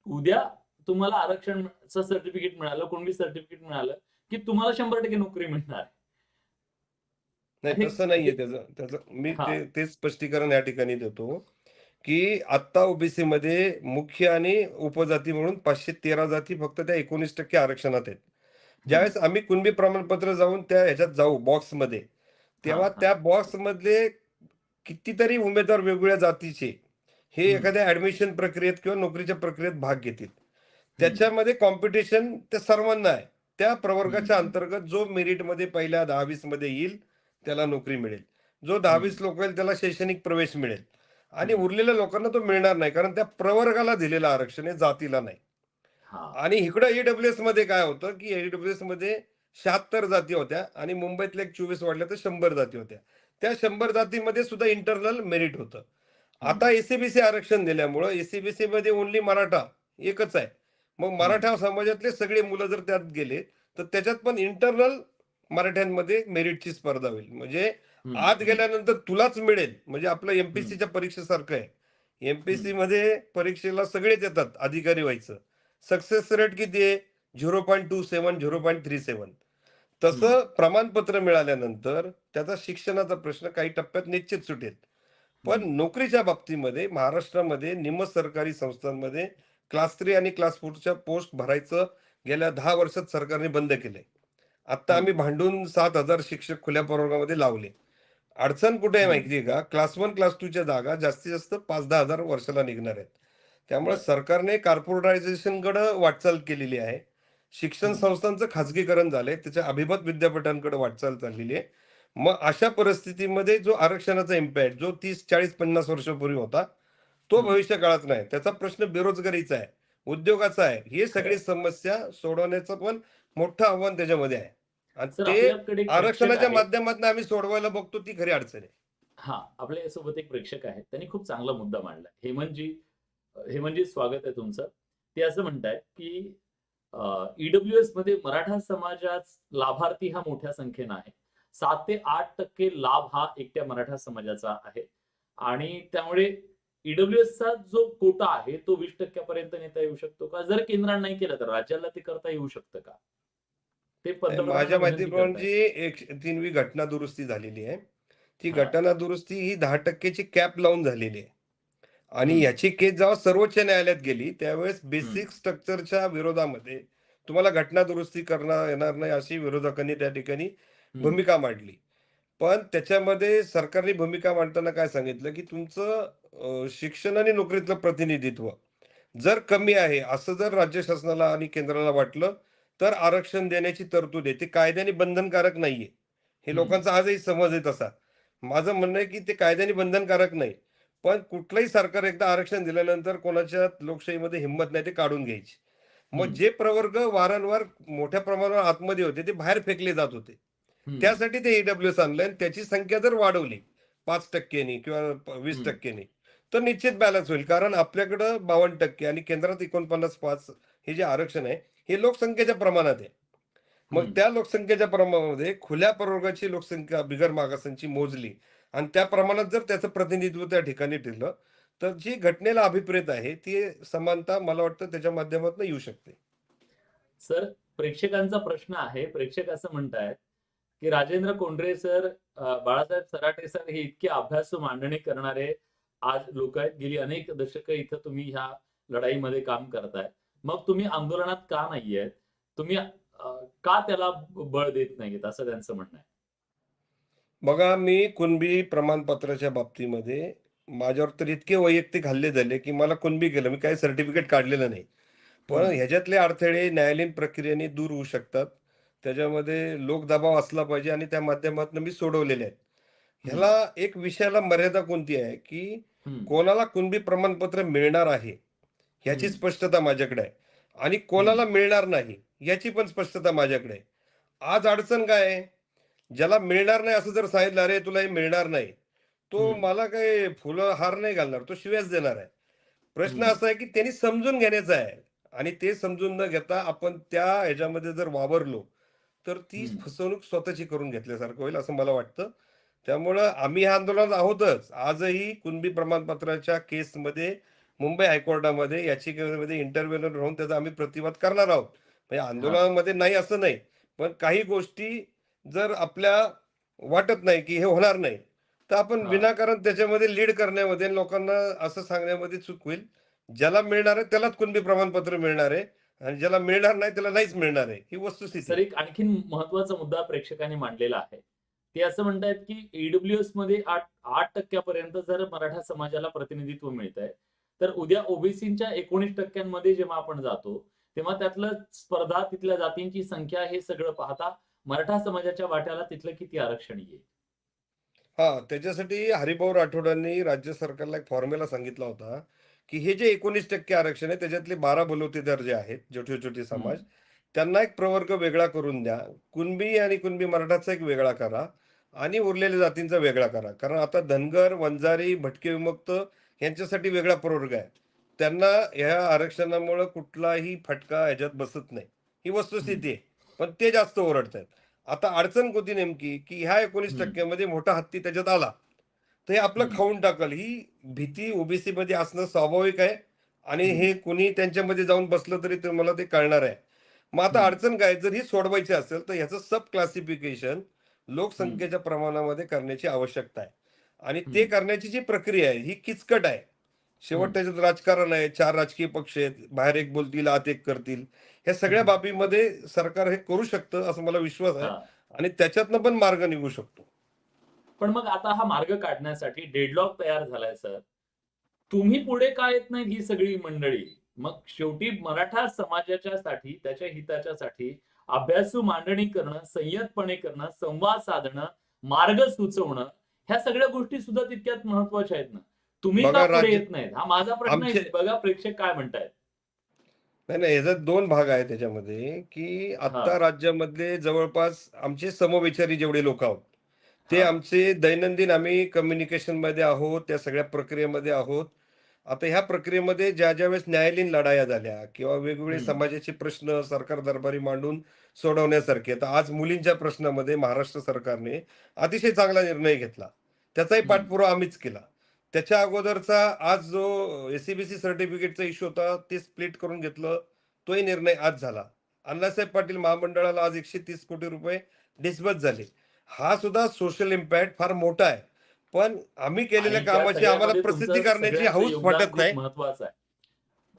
उद्या तुम्हाला आरक्षणचं सर्टिफिकेट मिळालं, कुणबी सर्टिफिकेट मिळालं, की तुम्हाला 100% नोकरी मिळणार आहे.
नाही,
हे
तसं
हे
नाहीये त्याचं. त्याचं मी
हां.
तेच स्पष्टीकरण या ठिकाणी देतो, की आत्ता ओबीसीमध्ये मुख्य आणि उपजाती म्हणून 513 जाती फक्त त्या 19% आरक्षणात आहेत.
हं.
ज्यावेळेस आम्ही कुणबी प्रमाणपत्र जाऊन त्या ह्याच्यात जाऊ बॉक्समध्ये,
हां,
तेव्हा
हां.
त्या बॉक्समधले कितीतरी उमेदवार वेगवेगळ्या जातीचे, हे
हं,
एखाद्या ॲडमिशन प्रक्रियेत किंवा नोकरीच्या प्रक्रियेत भाग घेतील.
हं,
त्याच्यामध्ये कॉम्पिटिशन त्या सर्वांना आहे. त्या
हं,
प्रवर्गाच्या
हं,
अंतर्गत जो मेरिटमध्ये पहिल्या 10-20 मध्ये येईल, त्याला नोकरी मिळेल. जो
हं,
10-20 लोक येईल त्याला शैक्षणिक प्रवेश मिळेल आणि
हं.
उरलेल्या लोकांना तो मिळणार नाही. कारण त्या प्रवर्गाला दिलेलं आरक्षण आहे, जातीला नाही.
हां.
आणि इकडं ईडब्ल्यूएसमध्ये काय होतं, की ईडब्ल्यूएसमध्ये 76 जाती होत्या आणि मुंबईतल्या एक 24 वाढल्या तर 100 जाती होत्या. त्या 100 जातीमध्ये सुद्धा इंटरनल मेरिट होतं.
हं,
आता एस-सी-बी-सी आरक्षण दिल्यामुळं एस-सी-बी-सीमध्ये ओन्ली मराठा एकच आहे. मग
हं,
मराठा समाजातले सगळे मुलं जर त्यात गेले, तर त्याच्यात पण इंटरनल मराठ्यांमध्ये मेरिटची स्पर्धा होईल. म्हणजे
हं,
आत
हं,
गेल्यानंतर तुलाच मिळेल. म्हणजे आपलं
हं,
एम-पी-एस-सीच्या परीक्षेसारखं आहे.
हं,
एम-पी-एस-सीमध्ये परीक्षेला सगळेच येतात अधिकारी व्हायचं. सक्सेस रेट किती आहे? 0.27, 0.37.
हं,
तसं प्रमाणपत्र मिळाल्यानंतर त्याचा शिक्षणाचा प्रश्न काही टप्प्यात निश्चित सुटेल. पण
हं,
नोकरीच्या बाबतीमध्ये महाराष्ट्रामध्ये निम सरकारी संस्थांमध्ये क्लास 3 आणि क्लास 4च्या पोस्ट भरायचं गेल्या 10 वर्षात सरकारने बंद केलंय. आता
हं,
आम्ही भांडून 7,000 शिक्षक खुल्या प्रवर्गामध्ये लावले. अडचण कुठे आहे
हं.
माहिती आहे का? क्लास 1, क्लास 2च्या जागा जास्तीत जास्त 5-10 हजार वर्षाला निघणार आहेत. त्यामुळे
बरं.
सरकारने कॉर्पोरेटायझेशनकडे वाटचाल केलेली आहे. शिक्षण
हं,
संस्थांचं खाजगीकरण झालंय. त्याच्या अभिमत विद्यापीठांकडे वाटचाल चाललेली आहे. मग अशा परिस्थितीमध्ये जो आरक्षणाचा इम्पॅक्ट जो 30, 40, 50 वर्षापूर्वी होता, तो
हं.
भविष्य काळात नाही. त्याचा प्रश्न बेरोजगारीचा आहे, उद्योगाचा आहे. हे
खरं
सगळी
आहे.
समस्या सोडवण्याचं पण मोठं आव्हान त्याच्यामध्ये आहे. आणि
सर
ते
आपल्याकडे एक प्रेक्षक
आरक्षणाच्या
आहेत.
माध्यमातून आम्ही सोडवायला बघतो, ती खरी अडचण आहे.
हां, आपल्यासोबत एक प्रेक्षक आहेत. त्यांनी खूप चांगला मुद्दा मांडलाय. हेमंतजी स्वागत आहे तुमचं. ते असं म्हणतायत की ईडब्ल्यूएस मध्ये मराठा समाजात लाभार्थी हा मोठ्या संख्येनं आहे. 7 ते 8% लाभ हा एकट्या मराठा समाजाचा आहे आणि त्यामुळे ईडब्ल्यूएसचा जो कोटा आहे तो 20% पर्यंत नेता येऊ शकतो का? जर केंद्राने नाही केलं तर राज्याला ते करता येऊ शकतं का? ते
नाही,
पंतप्रधानांना
माझ्या
विनंती
माहितीप्रमाणे
करतायत.
जी 103वी घटना दुरुस्ती झालेली आहे, ती
हां.
घटना दुरुस्ती ही 10% ची कॅप लावून झालेली आहे. आणि
हं,
याची केस जेव्हा सर्वोच्च न्यायालयात गेली, त्यावेळेस
हं,
बेसिक स्ट्रक्चरच्या विरोधामध्ये तुम्हाला घटना दुरुस्ती करता येणार नाही, अशी विरोधकांनी त्या ठिकाणी
हं,
भूमिका मांडली. पण त्याच्यामध्ये सरकारने भूमिका मांडताना काय सांगितलं, की तुमचं शिक्षण आणि नोकरीतलं प्रतिनिधित्व जर कमी आहे, असं जर राज्य शासनाला आणि केंद्राला वाटलं, तर आरक्षण देण्याची तरतूद आहे. ते कायद्याने बंधनकारक नाहीये. हे
हं,
लोकांचा आजही समज आहे तसा. माझं म्हणणं आहे, की ते कायद्याने बंधनकारक नाही. पण कुठलंही सरकार एकदा आरक्षण दिल्यानंतर कोणाच्या लोकशाहीमध्ये हिंमत नाही ते काढून घ्यायची. मग
हं,
जे प्रवर्ग वारंवार मोठ्या प्रमाणावर आतमध्ये होते, ते बाहेर फेकले जात होते.
हं,
त्यासाठी ते ईडब्ल्यूएस आणलंय आणि त्याची संख्या जर वाढवली 5% नी किंवा
हं,
20% नी, तर निश्चित बॅलन्स होईल. कारण आपल्याकडं 52% आणि केंद्रात 49.5 हे जे आरक्षण आहे, हे लोकसंख्येच्या प्रमाणात आहे. मग
हं.
त्या लोकसंख्येच्या प्रमाणामध्ये खुल्या प्रवर्गाची लोकसंख्या बिगर मागासांची मोजली आणि त्या प्रमाणात जर त्याचं प्रतिनिधित्व त्या ठिकाणी ठेवलं, तर जी घटनेला अभिप्रेत आहे, ती समानता मला वाटतं त्याच्या माध्यमातून येऊ शकते.
सर, प्रेक्षकांचा प्रश्न आहे. प्रेक्षक असं म्हणतायत, की राजेंद्र कोंडरे सर, बाळासाहेब सराटे सर हे इतके अभ्यासू मांडणी करणारे आज लोक आहेत. गेली अनेक दशकं इथं तुम्ही ह्या लढाईमध्ये काम करताय. मग तुम्ही आंदोलनात का नाहीयेत? तुम्ही का त्याला बळ देत नाहीयेत असं त्यांचं म्हणणं आहे.
बघा, मी कुणबी प्रमाणपत्राच्या बाबतीमध्ये माझ्यावर तर इतके वैयक्तिक हल्ले झाले, की मला कुणबी केलं. मी काही सर्टिफिकेट काढलेलं नाही. पण
हं,
ह्याच्यातले अडथळे न्यायालयीन प्रक्रियेने दूर होऊ शकतात. त्याच्यामध्ये लोकदबाव असला पाहिजे आणि त्या माध्यमातून मी सोडवलेले आहेत.
हं,
ह्याला एक विषयाला मर्यादा कोणती आहे, की
हं,
कोणाला कुणबी प्रमाणपत्र मिळणार आहे, ह्याची
हं,
स्पष्टता माझ्याकडे आहे आणि
हं,
कोणाला मिळणार नाही, याची पण स्पष्टता माझ्याकडे आहे. आज अडचण काय आहे? ज्याला मिळणार नाही असं जर सांगितलं, "अरे, तुला हे मिळणार नाही." तो
हं,
मला काही फुलं हार नाही घालणार, तो शिव्याच देणार आहे. प्रश्न
हं,
असा आहे, की त्यांनी समजून घेण्याचा आहे आणि ते समजून न घेता आपण त्या ह्याच्यामध्ये जर वावरलो, तर ती
हं,
फसवणूक स्वतःची करून घेतल्यासारखं होईल असं मला वाटतं. त्यामुळं आम्ही ह्या आंदोलनात आहोतच. आजही कुणबी प्रमाणपत्राच्या केसमध्ये मुंबई हायकोर्टामध्ये याचिकेमध्ये इंटरव्ह्यूनर राहून त्याचा आम्ही प्रतिवाद करणार आहोत. म्हणजे
हां,
आंदोलनामध्ये नाही असं नाही. पण काही गोष्टी जर आपल्या वाटत नाही, की हे होणार नाही, तर आपण
हां.
विनाकारण त्याच्यामध्ये लीड करण्यामध्ये आणि लोकांना असं सांगण्यामध्ये चूक होईल. ज्याला मिळणार आहे त्यालाच कुणबी प्रमाणपत्र मिळणार आहे आणि ज्याला मिळणार नाही त्याला नाहीच मिळणार आहे. ही वस्तुस्थिती
सर,
आहे.
एक आणखीन महत्त्वाचा मुद्दा प्रेक्षकांनी मांडलेला आहे. ते असं म्हणतायत, की ईडब्ल्यूएसमध्ये 8% पर्यंत जर मराठा समाजाला प्रतिनिधित्व मिळतंय, तर उद्या ओबीसीच्या 19% मध्ये जेव्हा आपण जातो, तेव्हा त्यातलं स्पर्धा, तिथल्या जातींची संख्या हे सगळं पाहता मराठा समाजाच्या वाट्याला तिथलं किती आरक्षण येईल?
हां, त्याच्यासाठी हरिभाऊ राठोडांनी राज्य सरकारला एक फॉर्म्युला सांगितला होता, की हे जे 19% आरक्षण आहे त्याच्यातले 12 बलुतेदार जे आहेत, छोटे-छोटे
हं,
समाज, त्यांना एक प्रवर्ग वेगळा करून द्या. कुणबी आणि कुणबी मराठाचा एक वेगळा करा आणि उरलेल्या जातींचा वेगळा करा. कारण आता धनगर, वंजारी, भटके विमुक्त यांच्यासाठी वेगळा प्रवर्ग आहे. त्यांना ह्या आरक्षणामुळं कुठलाही फटका ह्याच्यात बसत नाही. ही
हं,
वस्तुस्थिती आहे. पण ते जास्त ओरडतायत. आता अडचण कोणती नेमकी, की ह्या
हं,
19% मध्ये मोठा हत्ती त्याच्यात आला, तर हे आपलं
हं,
खाऊन टाकल. ही भीती ओबीसीमध्ये असणं स्वाभाविक आहे आणि
हं,
हे कुणी त्यांच्यामध्ये जाऊन बसलं तरी तुम्हाला ते कळणार आहे. मग आता
हं,
अडचण काय, जर ही सोडवायची असेल, तर ह्याचं सब क्लासिफिकेशन
हं,
लोकसंख्येच्या प्रमाणामध्ये करण्याची आवश्यकता आहे आणि ते
हं,
करण्याची जी प्रक्रिया आहे, ही किचकट आहे. शेवट
हं,
त्याच्यात राजकारण आहे, 4 राजकीय पक्ष आहेत, बाहेर एक बोलतील, आत एक करतील. ह्या सगळ्या
हं.
बाबीमध्ये सरकार हे करू शकतं, असं मला विश्वास आहे
हां.
आणि त्याच्यातनं पण मार्ग निघू शकतो.
पण मग आता हा मार्ग काढण्यासाठी डेडलॉक तयार झालाय सर. तुम्ही पुढे का येत नाहीत ही सगळी मंडळी? मग शेवटी मराठा समाजाच्यासाठी, त्याच्या हिताच्यासाठी अभ्यासू मांडणी करणं, संयतपणे करणं, संवाद साधणं, मार्ग सुचवणं, ह्या सगळ्या गोष्टी सुद्धा तितक्यात महत्त्वाच्या आहेत ना. तुम्ही का
बघा
पुढे
राज्य
येत नाहीत? हा माझा प्रश्न आहे.
आमचे
बघा प्रेक्षक काय म्हणतायत.
नाही, नाही. ह्याच्यात 2 भाग आहेत त्याच्यामध्ये, की आत्ता
हां,
राज्यामधले जवळपास आमचे समविचारी जेवढे लोक आहोत, ते
हां.
आमचे दैनंदिन आम्ही कम्युनिकेशनमध्ये आहोत, त्या सगळ्या प्रक्रियेमध्ये आहोत आता ह्या प्रक्रियेमध्ये ज्या वेळेस न्यायालयीन लढाया झाल्या किंवा वेगवेगळे
हम्म,
समाजाचे प्रश्न सरकार दरबारी मांडून सोडवण्यासारखे, तर आज मुलींच्या प्रश्नामध्ये महाराष्ट्र सरकारने अतिशय चांगला निर्णय घेतला. त्याचाही
हम्म,
पाठपुरावा आम्हीच केला. त्याच्या अगोदरचा आज जो एससीबीसी सर्टिफिकेटचा इश्यू होता ते स्प्लिट करून घेतलं, तोही निर्णय आज झाला. अण्णासाहेब पाटील महामंडळाला आज 130 कोटी रुपये डिस्बर्स झाले. हा सुद्धा सोशल इम्पॅक्ट फार मोठा आहे. पण आम्ही केलेल्या
आणि त्या
कामाची आम्हाला
सगळ्यामध्ये
प्रसिद्धी
तुमचं
करण्याची
सगळ्यांचं
हौस
योगदान
वाटत
खूप
नाही.
महत्वाचं आहे.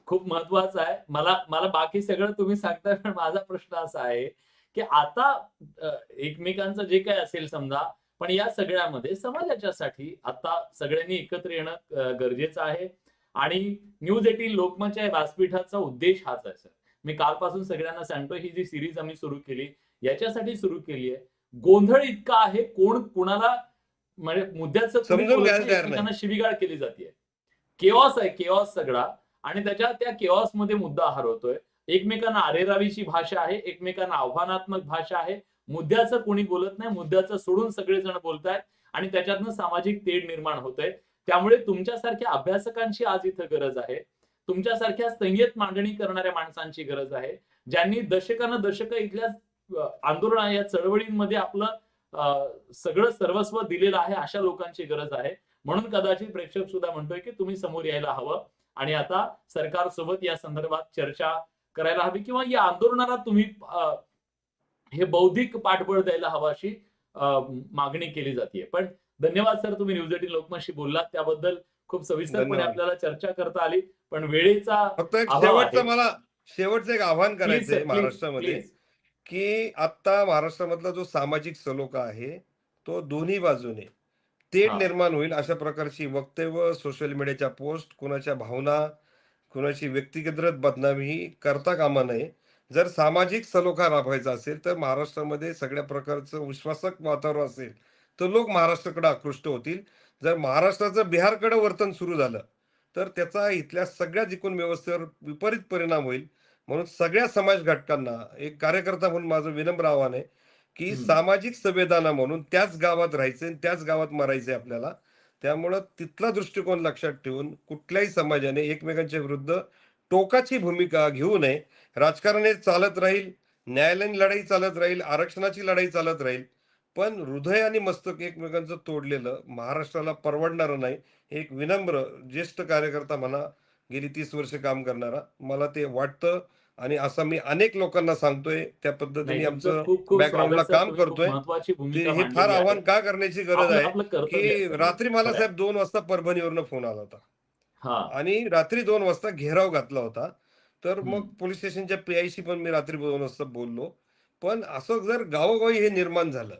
खूप महत्वाचं आहे. मला मला बाकी सगळं तुम्ही सांगताय, पण माझा प्रश्न असा आहे, की आता एकमेकांचं जे काही असेल समजा, पण या सगळ्यामध्ये समाजाच्यासाठी आता सगळ्यांनी एकत्र येणं गरजेचं आहे. आणि न्यूज 18 लोकमतच्या या व्यासपीठाचा उद्देश हाच आहे सर. मी कालपासून सगळ्यांना सांगतोय, ही जी सीरीज आम्ही सुरू केली, याच्यासाठी सुरू केली आहे. गोंधळ इतका आहे, कोण कुणाला म्हणजे मुद्द्याचं कुणी
समजून
बोलत
घ्यायला
नाही,
तयार नाही.
एकमेकांना शिवीगाळ केली जाते. केओस आहे, केओस सगळा. आणि त्या केओस मध्ये मुद्दा हरवतोय. एकमेकांना अरेरावीची भाषा आहे, एकमेकांना आव्हानात्मक भाषा आहे. मुद्द्याचं कोणी बोलत नाही, मुद्द्याचं सोडून सगळेजण बोलतायत आणि त्याच्यातनं सामाजिक तेढ निर्माण होतंय. त्यामुळे तुमच्यासारख्या अभ्यासकांची आज इथं गरज आहे. तुमच्यासारख्या संयत मांडणी करणाऱ्या माणसांची गरज आहे. ज्यांनी दशकं इथल्या आंदोलन या चळवळींमध्ये आपलं सगळं सर्वस्व दिलेलं आहे, अशा लोकांची गरज आहे. म्हणून कदाचित प्रेक्षक सुद्धा म्हणतोय, की तुम्ही समोर यायला हवं आणि आता सरकारसोबत या संदर्भात चर्चा करायला हवी किंवा या आंदोलनाला तुम्ही हे बौद्धिक पाठबळ द्यायला हवं अशी मागणी केली जाते. पण धन्यवाद सर, तुम्ही न्यूज 18 लोकमतशी बोललात त्याबद्दल. खूप सविस्तरपणे
धन्यवाद.
आपल्याला चर्चा करता आली. पण वेळेचा
फक्त एक
अभाव आहे.
शेवटचं एक आव्हान
प्लीज
करायचंय
सर, प्लीज,
महाराष्ट्रामध्ये,
प्लीज.
की आता महाराष्ट्रामधला जो सामाजिक सलोखा आहे, तो दोन्ही बाजूने तेढ
हां.
निर्माण होईल अशा प्रकारची वक्तव्य, सोशल मीडियाच्या पोस्ट, कुणाच्या भावना, कुणाची व्यक्तिगत बदनामी ही करता कामा नये. जर सामाजिक सलोखा राबवायचा असेल, तर महाराष्ट्रामध्ये सगळ्या प्रकारचं विश्वासक वातावरण असेल, तर लोक महाराष्ट्राकडे आकृष्ट होतील. जर महाराष्ट्राचं बिहारकडे वर्तन सुरू झालं, तर त्याचा इथल्या सगळ्याच एकूण व्यवस्थेवर विपरीत परिणाम होईल. म्हणून सगळ्या समाज घटकांना एक कार्यकर्ता म्हणून माझं विनम्र आव्हान आहे, की
हं.
सामाजिक संवेदना म्हणून त्याच गावात राहायचंय आणि त्याच गावात मरायचंय आपल्याला. त्यामुळं तिथला दृष्टिकोन लक्षात ठेवून कुठल्याही समाजाने एकमेकांच्या विरुद्ध टोकाची भूमिका घेऊ नये. राजकारण हे चालत राहील, न्यायालयीन लढाई चालत राहील, आरक्षणाची लढाई चालत राहील. पण हृदय आणि मस्तक एकमेकांचं तोडलेलं महाराष्ट्राला परवडणारं नाही. हे एक विनम्र ज्येष्ठ कार्यकर्ता म्हणा, गेली 30 वर्ष काम करणारा, मला ते वाटतं आणि असं मी अनेक लोकांना सांगतोय. त्या
नाही,
पद्धतीने
तुमचं
आमचं
खूप खूप
बॅकग्राऊंडला
स्वागत सर.
काम
तुम्ही खूप
करतोय.
महत्वाची
ते
भूमिका
हे फार
मांडलेली आहे.
आव्हान का करण्याची गरज
आपलं
आहे,
आपलं कर्तव्य आहे
की
सर हे.
रात्री मला
खरं आहे.
साहेब 2 वाजता परभणीवरनं फोन आला होता
हां.
आणि रात्री 2 वाजता घेराव घातला होता. तर
हं,
मग पोलिस स्टेशनच्या पी-आयशी पण मी रात्री 2 वाजता बोललो. पण असं जर गावोगावी हे निर्माण झालं,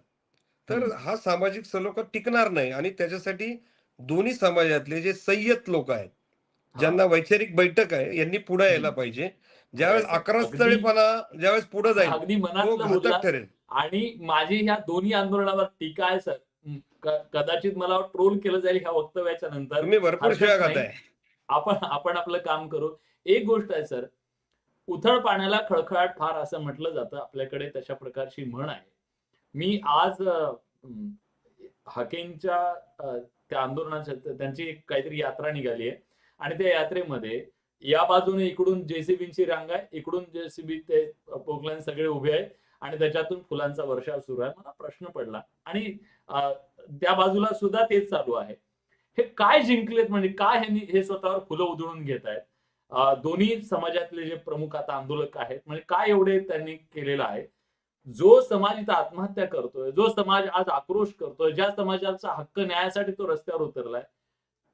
तर
हं.
हा सामाजिक सलोखा टिकणार नाही आणि त्याच्यासाठी दोन्ही समाजातले जे संयत लोक आहेत,
हां.
ज्यांना वैचारिक बैठक आहे, यांनी पुढे यायला
हं.
पाहिजे.
खरं आहे
ज्यावेळेस
सर. अगदी
अक्रास्थळेपणा ज्यावेळेस पुढे जाईल,
अगदी
तो
मनातलं
घातक
बोललात.
ठरेल.
आणि माझी ह्या दोन्ही आंदोलनावर टीका आहे सर. कदाचित मला ट्रोल केलं जाईल ह्या वक्तव्याच्या नंतर.
तुम्ही भरपूर शिव्या
हरकत नाही.
खाताय.
आपण आपण आपलं काम करू. एक गोष्ट आहे सर, उथळ पाण्याला खळखळाट फार असं म्हटलं जातं. आपल्याकडे तशा प्रकारची म्हण आहे. मी आज हाकेंच्या त्या आंदोलनाच्या त्यांची एक काहीतरी यात्रा निघाली आहे आणि त्या यात्रेमध्ये या बाजूने इकडून जेसीबींची रांग आहे, इकडून जेसीबी ते पोकलॅन सगळे उभे आहेत आणि त्याच्यातून फुलांचा वर्षाव सुरू आहे. मला प्रश्न पडला आणि अ, त्या बाजूला सुद्धा तेच चालू आहे. हे काय जिंकलेत म्हणजे काय ह्यांनी हे स्वतःवर फुलं उधळून घेत आहेत? दोन्ही समाजातले जे प्रमुख आता आंदोलक आहेत, म्हणजे काय एवढे त्यांनी केलेलं आहे? जो समाज इथं आत्महत्या करतोय, जो समाज आज आक्रोश करतोय, ज्या समाजाचा हक्क न्यायासाठी तो रस्त्यावर उतरलाय,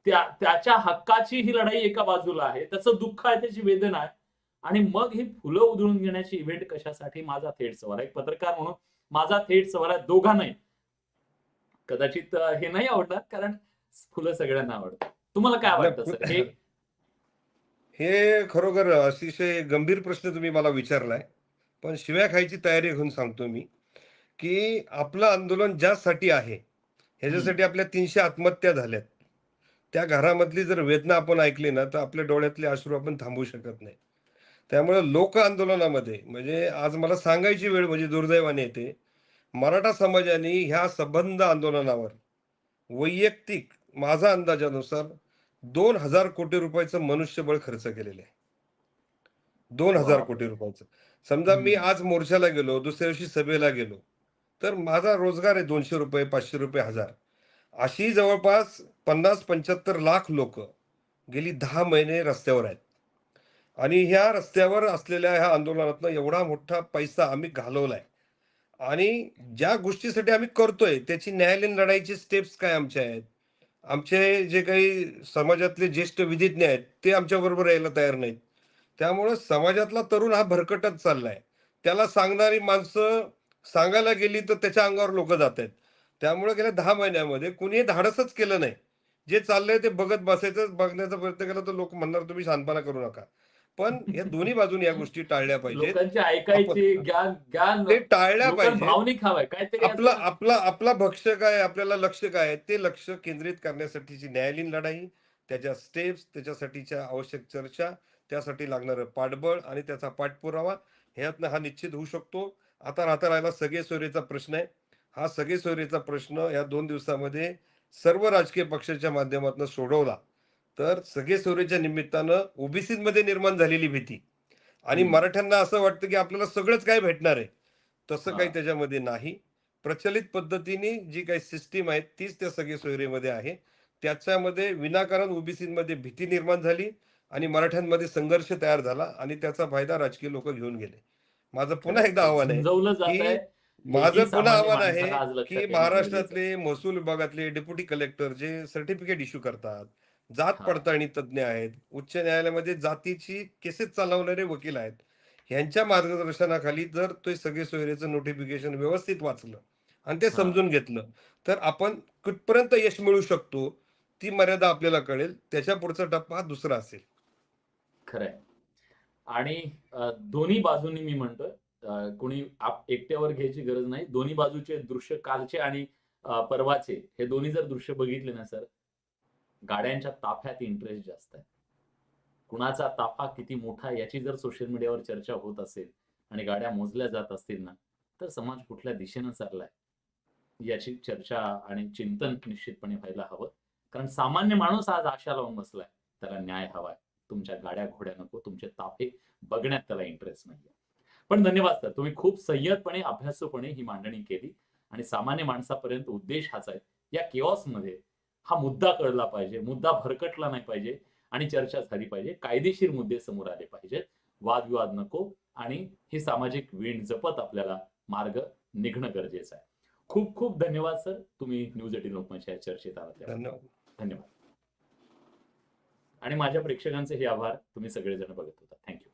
त्याच्या हक्काची ही लढाई एका बाजूला आहे. त्याचं दुःख आहे, त्याची वेदना आहे. आणि मग ही फुलं उधळून घेण्याची इव्हेंट कशासाठी? माझा थेट सवाल आहे. एक पत्रकार म्हणून माझा थेट सवाल आहे दोघांनाही. कदाचित हे नाही आवडणार कारण फुलं सगळ्यांना आवडतात. तुम्हाला काय वाटतं
नाही,
सर? हे
हे खरोखर अतिशय गंभीर प्रश्न तुम्ही मला विचारलाय. पण शिव्या खायची तयारी घेऊन सांगतो मी, की आपलं आंदोलन ज्यासाठी आहे,
हं,
ह्याच्यासाठी आपल्या 300 आत्महत्या झाल्यात. त्या घरामधली जर वेदना आपण ऐकली ना, तर आपल्या डोळ्यातले अश्रू आपण थांबवू शकत नाही. त्यामुळे लोक आंदोलनामध्ये म्हणजे आज मला सांगायची वेळ म्हणजे दुर्दैवाने येते. मराठा समाजाने ह्या सबंध आंदोलनावर वैयक्तिक माझा अंदाजानुसार 2,000 कोटी रुपयाचं मनुष्यबळ खर्च केलेलं आहे. 2,000 कोटी
बापरे.
रुपयाचं. समजा मी
हम्म.
आज मोर्चाला गेलो, दुसऱ्या दिवशी सभेला गेलो, तर माझा रोजगार आहे ₹200, ₹500, 1000. अशी जवळपास 50-75 लाख लोक गेली 10 महिने रस्त्यावर आहेत. आणि ह्या रस्त्यावर असलेल्या ह्या आंदोलनातनं एवढा मोठा पैसा आम्ही घालवलाय. आणि ज्या गोष्टीसाठी आम्ही करतोय त्याची न्यायालयीन लढाईची स्टेप्स काय आमच्या आहेत. आमचे जे काही समाजातले ज्येष्ठ विधिज्ञ आहेत ते आमच्याबरोबर यायला तयार नाहीत. त्यामुळं समाजातला तरुण हा भरकटत चाललाय. त्याला सांगणारी माणसं सांगायला गेली तर त्याच्या अंगावर लोकं जातायत. त्यामुळे गेल्या 10 महिन्यामध्ये कुणीही धाडसच केलं नाही. जे चाललंय ते बघत बसायचं, बघण्याचा प्रयत्न केला तर लोक म्हणणार तुम्ही शहाणपणा करू नका. पण या दोन्ही बाजूने या गोष्टी टाळल्या पाहिजेत.
लोकांची
आपण
ऐकायची ज्ञान ज्ञान
ते टाळल्या
लोकांना
पाहिजेत.
भावनिक हवाय काहीतरी
आपला
असं.
आपला आपला भक्ष्य काय, आपल्याला लक्ष्य काय आहे, ते लक्ष केंद्रित करण्यासाठीची न्यायालयीन लढाई, त्याच्या स्टेप्स, त्याच्यासाठीच्या आवश्यक चर्चा, त्यासाठी लागणारं पाठबळ आणि त्याचा पाठपुरावा ह्यातनं हा निश्चित होऊ शकतो. आता राहता राहिला सगळे सोयरेचा प्रश्न आहे. हा सगळे सोयरेचा प्रश्न या 2 दिवसामध्ये सर्व राजकीय पक्षाच्या माध्यमातून सोडवला, तर सगळे सोयरेच्या निमित्तानं ओबीसीमध्ये निर्माण झालेली भीती आणि
हम्म.
मराठ्यांना असं वाटतं, की आपल्याला सगळंच काय भेटणार आहे. तसं
हा.
काही त्याच्यामध्ये नाही. प्रचलित पद्धतीने जी काही सिस्टीम आहे तीच त्या सगळ्या सोयरीमध्ये आहे. त्याच्यामध्ये विनाकारण ओबीसीमध्ये भीती निर्माण झाली आणि मराठ्यांमध्ये संघर्ष तयार झाला आणि त्याचा फायदा राजकीय लोक घेऊन गेले. माझं पुन्हा
खरंय
एकदा
ते
आव्हान आहे,
झुंजवलं जात आहे.
की
हेही
माझं पुन्हा
सामान्य
आव्हान आहे,
माणसाला आज
की
लक्षात येणं गरजेचं आहे.
महाराष्ट्रातले महसूल विभागातले डेप्युटी कलेक्टर जे सर्टिफिकेट इश्यू करतात, जात
हा.
पडताळणी तज्ज्ञ आहेत, उच्च न्यायालयामध्ये जातीची केसेस चालवणारे वकील आहेत. ह्यांच्या मार्गदर्शनाखाली जर ते सगळे सोयरेचं नोटिफिकेशन व्यवस्थित वाचलं आणि ते
हा.
समजून घेतलं, तर आपण कुठपर्यंत यश मिळवू शकतो, ती मर्यादा आपल्याला कळेल. त्याच्या पुढचा टप्पा हा दुसरा असेल.
खरंय. आणि दोन्ही बाजूंनी मी म्हणतोय कोणी एकट्यावर घ्यायची गरज नाही. दोन्ही बाजूचे दृश्य कालचे आणि परवाचे हे दोन्ही जर दृश्य बघितले ना सर, गाड्यांच्या ताफ्यात इंटरेस्ट जास्त आहे. कुणाचा ताफा किती मोठा आहे याची जर सोशल मीडियावर चर्चा होत असेल आणि गाड्या मोजल्या जात असतील ना, तर समाज कुठल्या दिशेनं चाललाय याची चर्चा आणि चिंतन निश्चितपणे व्हायला हवं. कारण सामान्य माणूस आज आशा लावून बसलाय. त्याला न्याय हवाय. तुमच्या गाड्या घोड्या नको, तुमचे ताफे बघण्यात त्याला इंटरेस्ट नाहीये. पण धन्यवाद सर. तुम्ही खूप संयतपणे, अभ्यासूपणे ही मांडणी केली आणि सामान्य माणसापर्यंत उद्देश हाच आहे. या केऑसमध्ये हा मुद्दा कळला पाहिजे, मुद्दा भरकटला नाही पाहिजे आणि चर्चा झाली पाहिजे. कायदेशीर मुद्दे समोर आले पाहिजेत. वादविवाद नको आणि ही सामाजिक वीण जपत आपल्याला मार्ग निघणं गरजेचं आहे. खूप खूप धन्यवाद सर. तुम्ही न्यूज 18 लोकमतच्या या चर्चेत आलात त्याबद्दल.
धन्यवाद.
धन्यवाद. आणि माझ्या प्रेक्षकांचे हे आभार. तुम्ही सगळेजण बघत होता. Thank you.